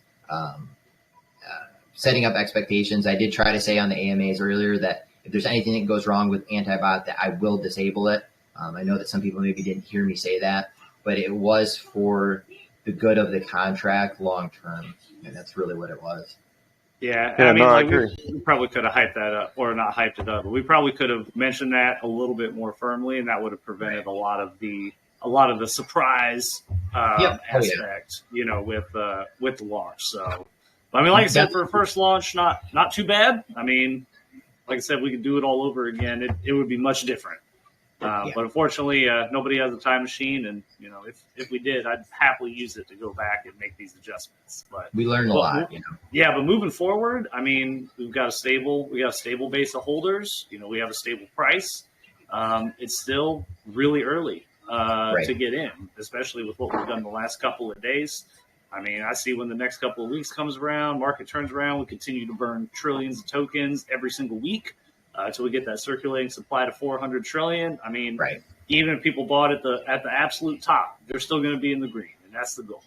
Setting up expectations. I did try to say on the AMAs earlier that if there's anything that goes wrong with Antibot, that I will disable it. I know that some people maybe didn't hear me say that, but it was for the good of the contract long term, and that's really what it was. Yeah, I mean, I agree. We probably could have hyped that up, or not hyped it up, but we probably could have mentioned that a little bit more firmly, and that would have prevented a lot of the surprise aspect, with the launch. So, I mean, like I said, for a first launch, not too bad. I mean, like I said, we could do it all over again. It would be much different. But unfortunately, nobody has a time machine, and if we did, I'd happily use it to go back and make these adjustments. But we learned a lot, Yeah, but moving forward, I mean, we got a stable base of holders. We have a stable price. It's still really early to get in, especially with what we've done the last couple of days. I mean, I see when the next couple of weeks comes around, market turns around, we continue to burn trillions of tokens every single week until we get that circulating supply to 400 trillion. I mean, even if people bought at the absolute top, they're still going to be in the green, and that's the goal.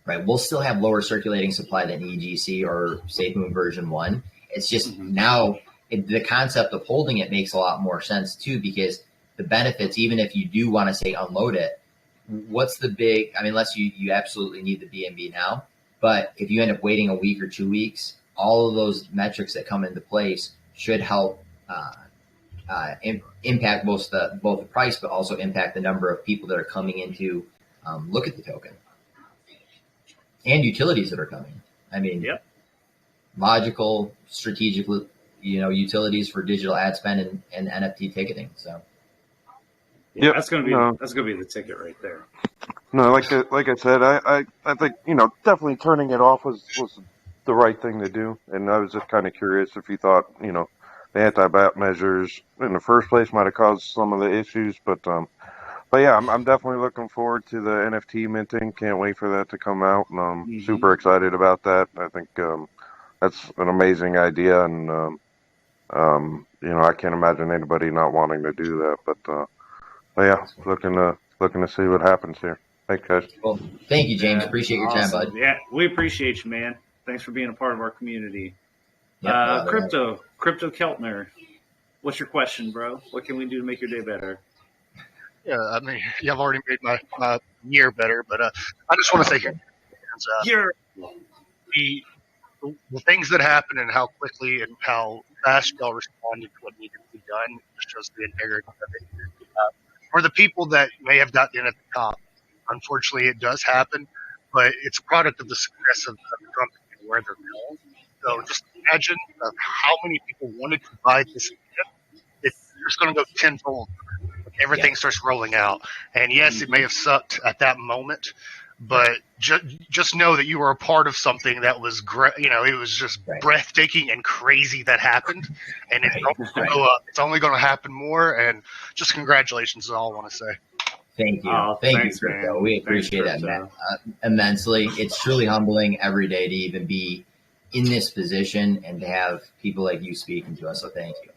Right. We'll still have lower circulating supply than EGC or SafeMoon version 1. It's just now the concept of holding it makes a lot more sense too, because the benefits, even if you do want to say unload it, what's the big, I mean, unless you absolutely need the BNB now, but if you end up waiting a week or 2 weeks, all of those metrics that come into place should help impact both the price, but also impact the number of people that are coming in to look at the token and utilities that are coming. I mean, logical, strategic, utilities for digital ad spend and NFT ticketing. So. Yeah, that's gonna be the ticket right there. No, like I said, I think definitely turning it off was the right thing to do, and I was just kind of curious if you thought the anti-BAT measures in the first place might have caused some of the issues, but yeah, I'm definitely looking forward to the NFT minting. Can't wait for that to come out, and I'm super excited about that. I think that's an amazing idea, and I can't imagine anybody not wanting to do that, but yeah, looking to see what happens here. Thanks, guys. Well, thank you, James. Appreciate your time, bud. Yeah, we appreciate you, man. Thanks for being a part of our community. Yep, Crypto Keltner, what's your question, bro? What can we do to make your day better? Yeah, I mean, you've already made my year better, but I just want to say the things that happened and how quickly and how fast y'all responded to what needed to be done just shows the integrity of it. For the people that may have gotten in at the top, unfortunately, it does happen, but it's a product of the success of the company and where they're going. So just imagine how many people wanted to buy this. It's just going to go tenfold. Everything starts rolling out. And yes, it may have sucked at that moment, but just know that you were a part of something that was great. You know, it was just breathtaking and crazy that happened. And it's only going to happen more. And just congratulations is all I want to say. Thank you. Thanks, Crypto. We appreciate that immensely. It's truly humbling every day to even be in this position and to have people like you speaking to us. So thank you.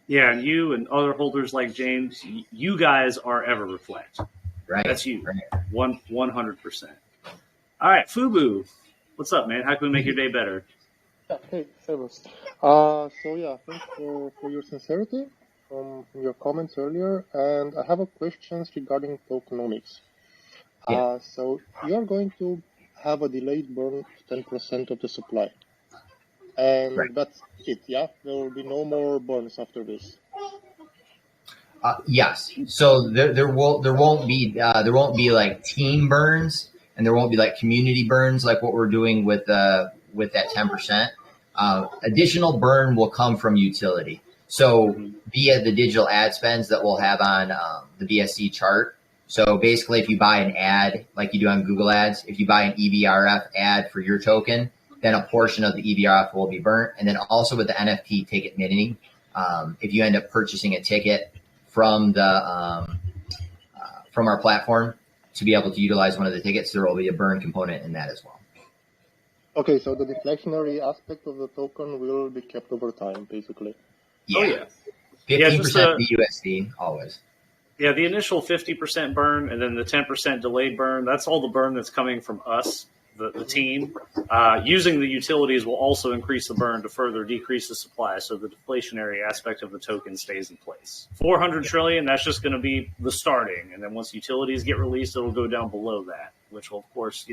Yeah, and you and other holders like James, you guys are EverReflect. Right. That's you. Right. 100%. All right, Fubu, what's up, man? How can we make your day better? Yeah, hey, Servus. Thanks for your sincerity from your comments earlier. And I have a question regarding tokenomics. Yeah. So you are going to have a delayed burn of 10% of the supply. And that's it, yeah? There will be no more burns after this. Yes. So there won't be like team burns, and there won't be like community burns like what we're doing with that 10%. Additional burn will come from utility. So via the digital ad spends that we'll have on the BSC chart. So basically, if you buy an ad like you do on Google Ads, if you buy an EVRF ad for your token, then a portion of the EVRF will be burnt. And then also with the NFT ticket minting, if you end up purchasing a ticket from our platform to be able to utilize one of the tickets, there will be a burn component in that as well. Okay, so the deflationary aspect of the token will be kept over time, basically. Yeah. 15% BUSD, always. Yeah, the initial 50% burn and then the 10% delayed burn, that's all the burn that's coming from us, the team. Using the utilities will also increase the burn to further decrease the supply, so the deflationary aspect of the token stays in place. 400 trillion, that's just going to be the starting, and then once utilities get released, it'll go down below that, which will, of course,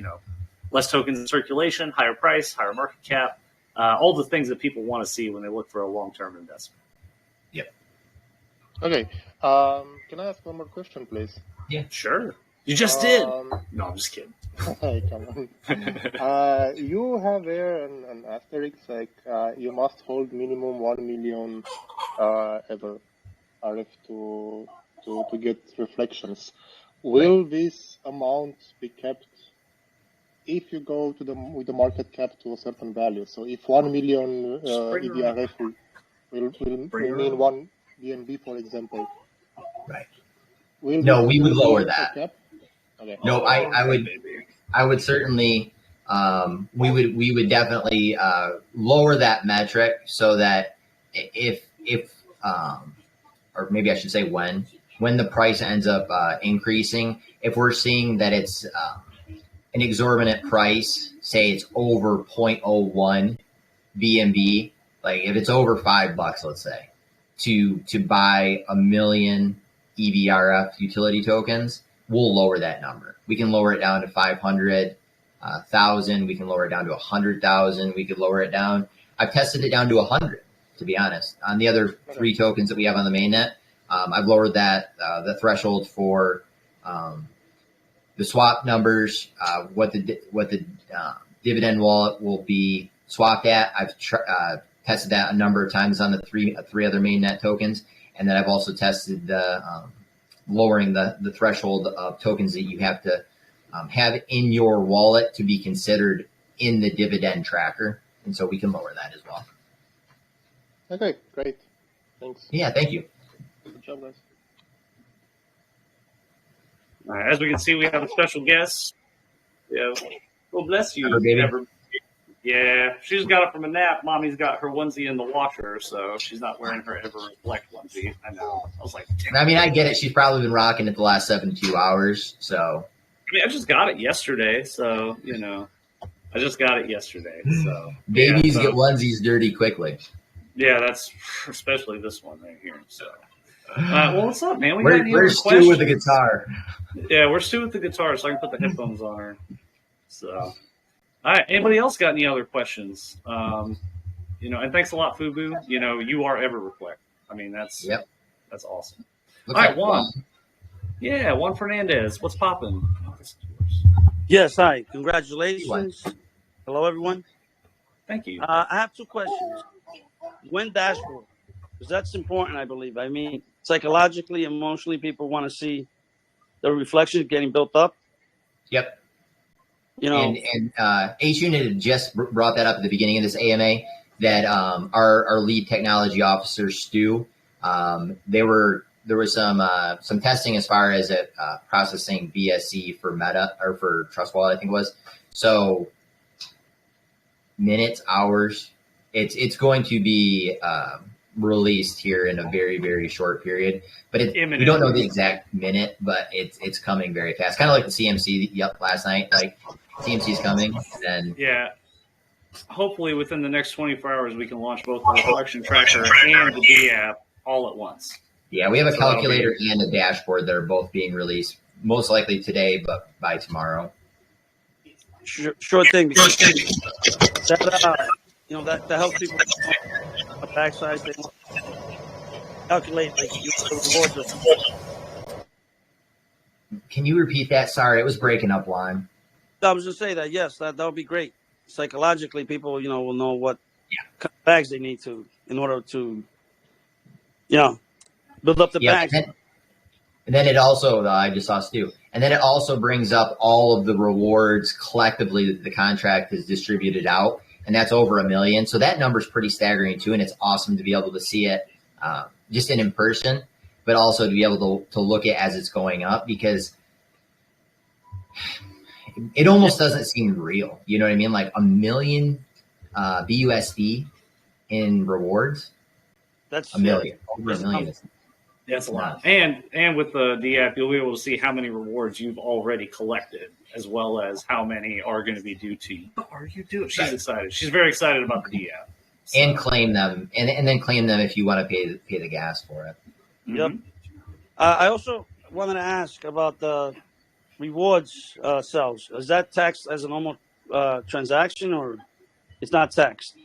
less tokens in circulation, higher price, higher market cap, all the things that people want to see when they look for a long-term investment. Yep. Okay. Can I ask one more question, please? Yeah, sure. You just did. No, I'm just kidding. Hey, come on. You have there an asterisk like you must hold minimum 1 million EverRF to get reflections. Will this amount be kept if you go to with the market cap to a certain value? So if 1 million EVRF will mean 1 BNB, for example. Right. No, we would lower that. Okay. No, I would certainly, we would definitely lower that metric so that if or maybe I should say when the price ends up increasing, if we're seeing that it's an exorbitant price, say it's over 0.01 BNB, like if it's over $5, let's say, to buy 1 million EVRF utility tokens, we'll lower that number. We can lower it down to 500,000. We can lower it down to 100,000. We could lower it down. I've tested it down to 100, to be honest. On the other 3 tokens that we have on the mainnet, I've lowered that the threshold for the swap numbers, what the dividend wallet will be swapped at. I've tested that a number of times on the three other mainnet tokens, and then I've also tested the lowering the threshold of tokens that you have to have in your wallet to be considered in the dividend tracker, and so we can lower that as well. Okay, great. Thanks. Yeah, thank you. Good job, guys. As we can see, we have a special guest. Yeah. Well, bless you. Yeah, she just got up from a nap. Mommy's got her onesie in the washer, so she's not wearing her EverReflect onesie. I know. I was like, damn. I mean, I get it. She's probably been rocking it the last 72 hours, so mean, I just got it yesterday, so I just got it yesterday. So babies get onesies dirty quickly. Yeah, that's especially this one right here. So, well, what's up, man? Where's Stu with the guitar? Yeah, we're Stu with the guitar, so I can put the headphones on her. So, all right. Anybody else got any other questions? And thanks a lot, Fubu. You are EverReflect. I mean, that's awesome. Looks all right, like Juan. Yeah, Juan Fernandez. What's popping? Yes, hi. Congratulations. Hello, everyone. Thank you. I have two questions. When dashboard? Because that's important, I believe. I mean, psychologically, emotionally, people want to see the reflections getting built up. Yep. And H-Unit had just brought that up at the beginning of this AMA, that our lead technology officer, Stu, there was some testing as far as processing BSC for Meta, or for Trust Wallet, I think it was. So minutes, hours, it's going to be released here in a very, very short period. But we don't know the exact minute, but it's coming very fast. Kind of like the CMC last night. Like, CMC's coming. And hopefully within the next 24 hours, we can launch both the reflection tracker and the D app all at once. Yeah, we have a calculator and a dashboard that are both being released, most likely today, but by tomorrow. Sure thing. Because that helps people on the backside. They calculate the rewards. Can you repeat that? Sorry, it was breaking up, Juan. I was just saying that, yes, that would be great. Psychologically, people, will know what kind of bags they need to in order to, build up the bags. And then it also, I just saw Stu, and then it also brings up all of the rewards collectively that the contract is distributed out, and that's over 1 million. So that number's pretty staggering too, and it's awesome to be able to see it just in person, but also to be able to look at as it's going up, because it almost doesn't seem real. You know what I mean? Like 1 million BUSD in rewards. That's 1 million. Over 1 million. That's a lot. And with the D app, you'll be able to see how many rewards you've already collected, as well as how many are going to be due to you. What are you doing? She's excited. She's very excited about the D app. So. And claim them, and then claim them if you want to pay the gas for it. Yep. I also wanted to ask about the rewards cells. Is that taxed as a normal transaction, or it's not taxed?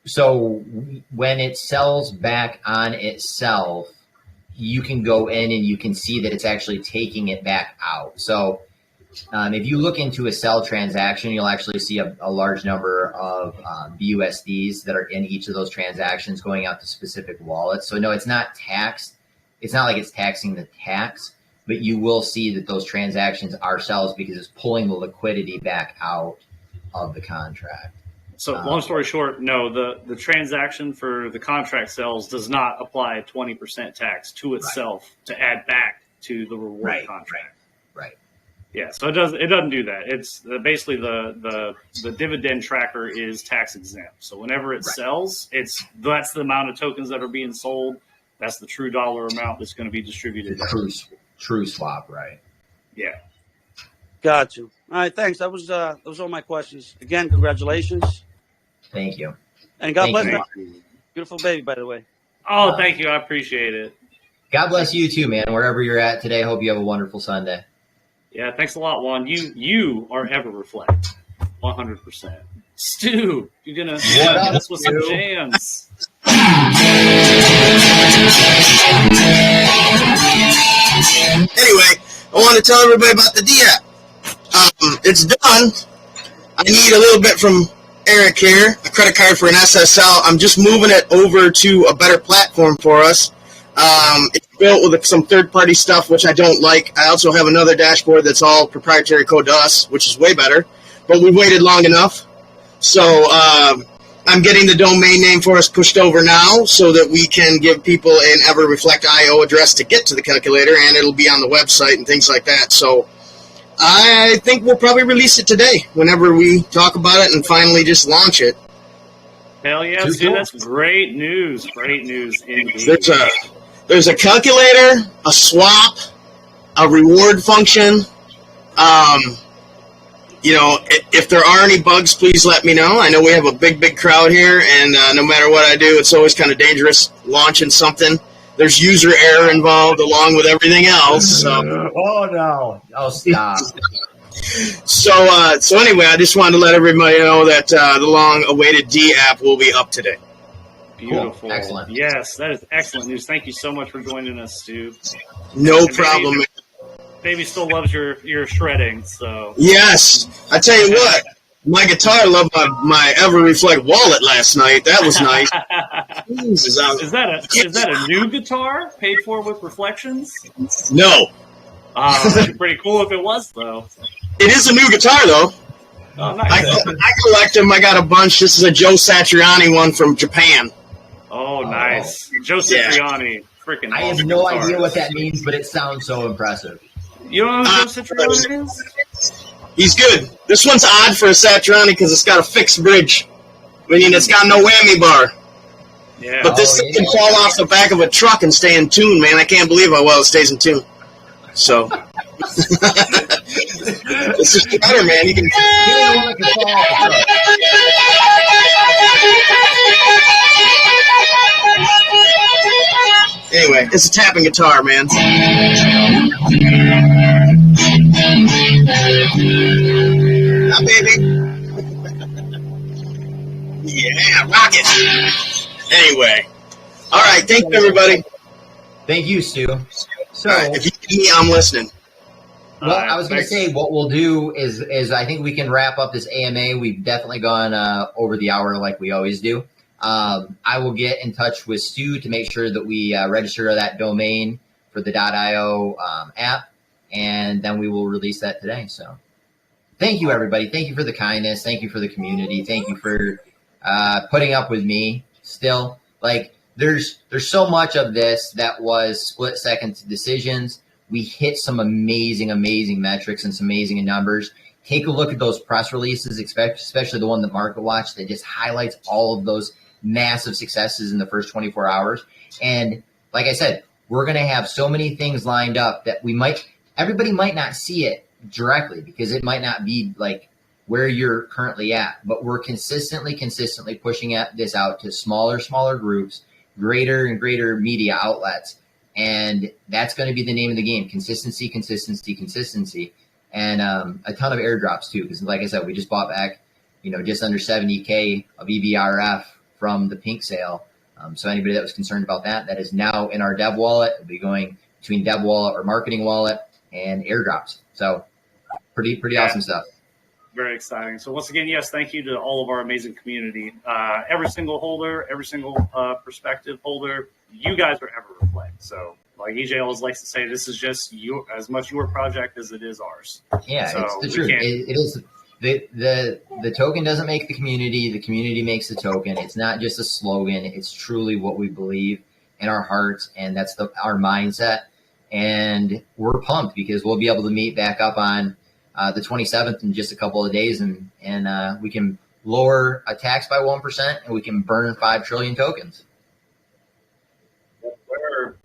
So when it sells back on itself, you can go in and you can see that it's actually taking it back out. So if you look into a sell transaction, you'll actually see a large number of BUSDs that are in each of those transactions going out to specific wallets. So no, it's not taxed. It's not like it's taxing the tax, but you will see that those transactions are sells because it's pulling the liquidity back out of the contract. So long story short, no, the transaction for the contract sales does not apply 20% tax to itself to add back to the reward contract. Right. Yeah, so it doesn't do that. It's basically the dividend tracker is tax exempt. So whenever it sells, that's the amount of tokens that are being sold. That's the true dollar amount that's going to be distributed. True swap, right? Yeah. Got you. All right, thanks. Those all my questions. Again, congratulations. Thank you. And God bless you. Beautiful baby, by the way. Oh, thank you. I appreciate it. God bless you too, man. Wherever you're at today, hope you have a wonderful Sunday. Yeah, thanks a lot, Juan. You are EverReflect, 100%. Stu, you're gonna hit us with some jams. Anyway, I want to tell everybody about the D app. It's done. I need a little bit from Eric here, a credit card for an SSL. I'm just moving it over to a better platform for us. It's built with some third-party stuff, which I don't like. I also have another dashboard that's all proprietary code to us, which is way better. But we waited long enough. So I'm getting the domain name for us pushed over now so that we can give people an EverReflect IO address to get to the calculator, and it'll be on the website and things like that. So I think we'll probably release it today whenever we talk about it and finally just launch it. Hell yeah, dude, that's great news. Great news indeed. There's a calculator, a swap, a reward function. If there are any bugs, please let me know. I know we have a big crowd here, and no matter what I do, it's always kind of dangerous launching something. There's user error involved along with everything else. So. Oh, no. Oh, stop. So anyway, I just wanted to let everybody know that the long-awaited D app will be up today. Beautiful. Cool. Excellent. Yes, that is excellent news. Thank you so much for joining us, Stu. No problem. Baby still loves your shredding, so. Yes. I tell you what, my guitar loved my EverReflect wallet last night. That was nice. Jesus, is that a new guitar paid for with reflections? No. That'd be pretty cool if it was, though. It is a new guitar, though. Oh, nice. I collect them. I got a bunch. This is a Joe Satriani one from Japan. Oh, nice. Joe Satriani. Yeah. Freaking I awesome have no guitar. idea what that means, but it sounds so impressive. You don't know who Joe Satriani is? He's good. This one's odd for a Satriani because it's got a fixed bridge. Meaning it's got no whammy bar. Yeah. But this thing can fall off the back of a truck and stay in tune, man. I can't believe how well it stays in tune. So. This is better, man. You can. Anyway, it's a tapping guitar, man. Now, baby. Yeah, rock it. Anyway. All right. Thank you, everybody. Thank you, Stu. So, if you need me, I'm listening. Well, I was going to say what we'll do is I think we can wrap up this AMA. We've definitely gone over the hour like we always do. I will get in touch with Stu to make sure that we register that domain for the .io app, and then we will release that today. So thank you, everybody. Thank you for the kindness. Thank you for the community. Thank you for putting up with me still. Like, there's so much of this that was split-second decisions. We hit some amazing metrics and some amazing numbers. Take a look at those press releases, especially the one that Market Watch that just highlights all of those massive successes in the first 24 hours. And like I said, we're going to have so many things lined up that everybody might not see it directly because it might not be like where you're currently at, but we're consistently pushing this out to smaller groups, greater and greater media outlets. And that's going to be the name of the game: consistency. And a ton of airdrops too, because like I said, we just bought back, just under 70K of EVRF from the pink sale. So anybody that was concerned about that is now in our dev wallet. It'll be going between dev wallet or marketing wallet and airdrops. So pretty awesome stuff. Very exciting. So once again, yes, thank you to all of our amazing community. Every single holder, every single perspective holder, you guys are EverReflect. So like EJ always likes to say, this is just as much your project as it is ours. Yeah, so it's the truth. It is. The token doesn't make the community makes the token. It's not just a slogan. It's truly what we believe in our hearts, and that's our mindset. And we're pumped because we'll be able to meet back up on the 27th in just a couple of days, and we can lower a tax by 1%, and we can burn 5 trillion tokens.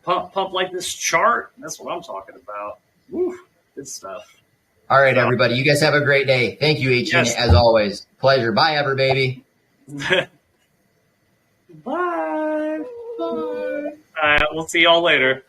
Pump like this chart. That's what I'm talking about. Woo, good stuff. All right, everybody. You guys have a great day. Thank you, H. Yes. As always. Pleasure. Bye, ever baby. Bye. Bye. We'll see y'all later.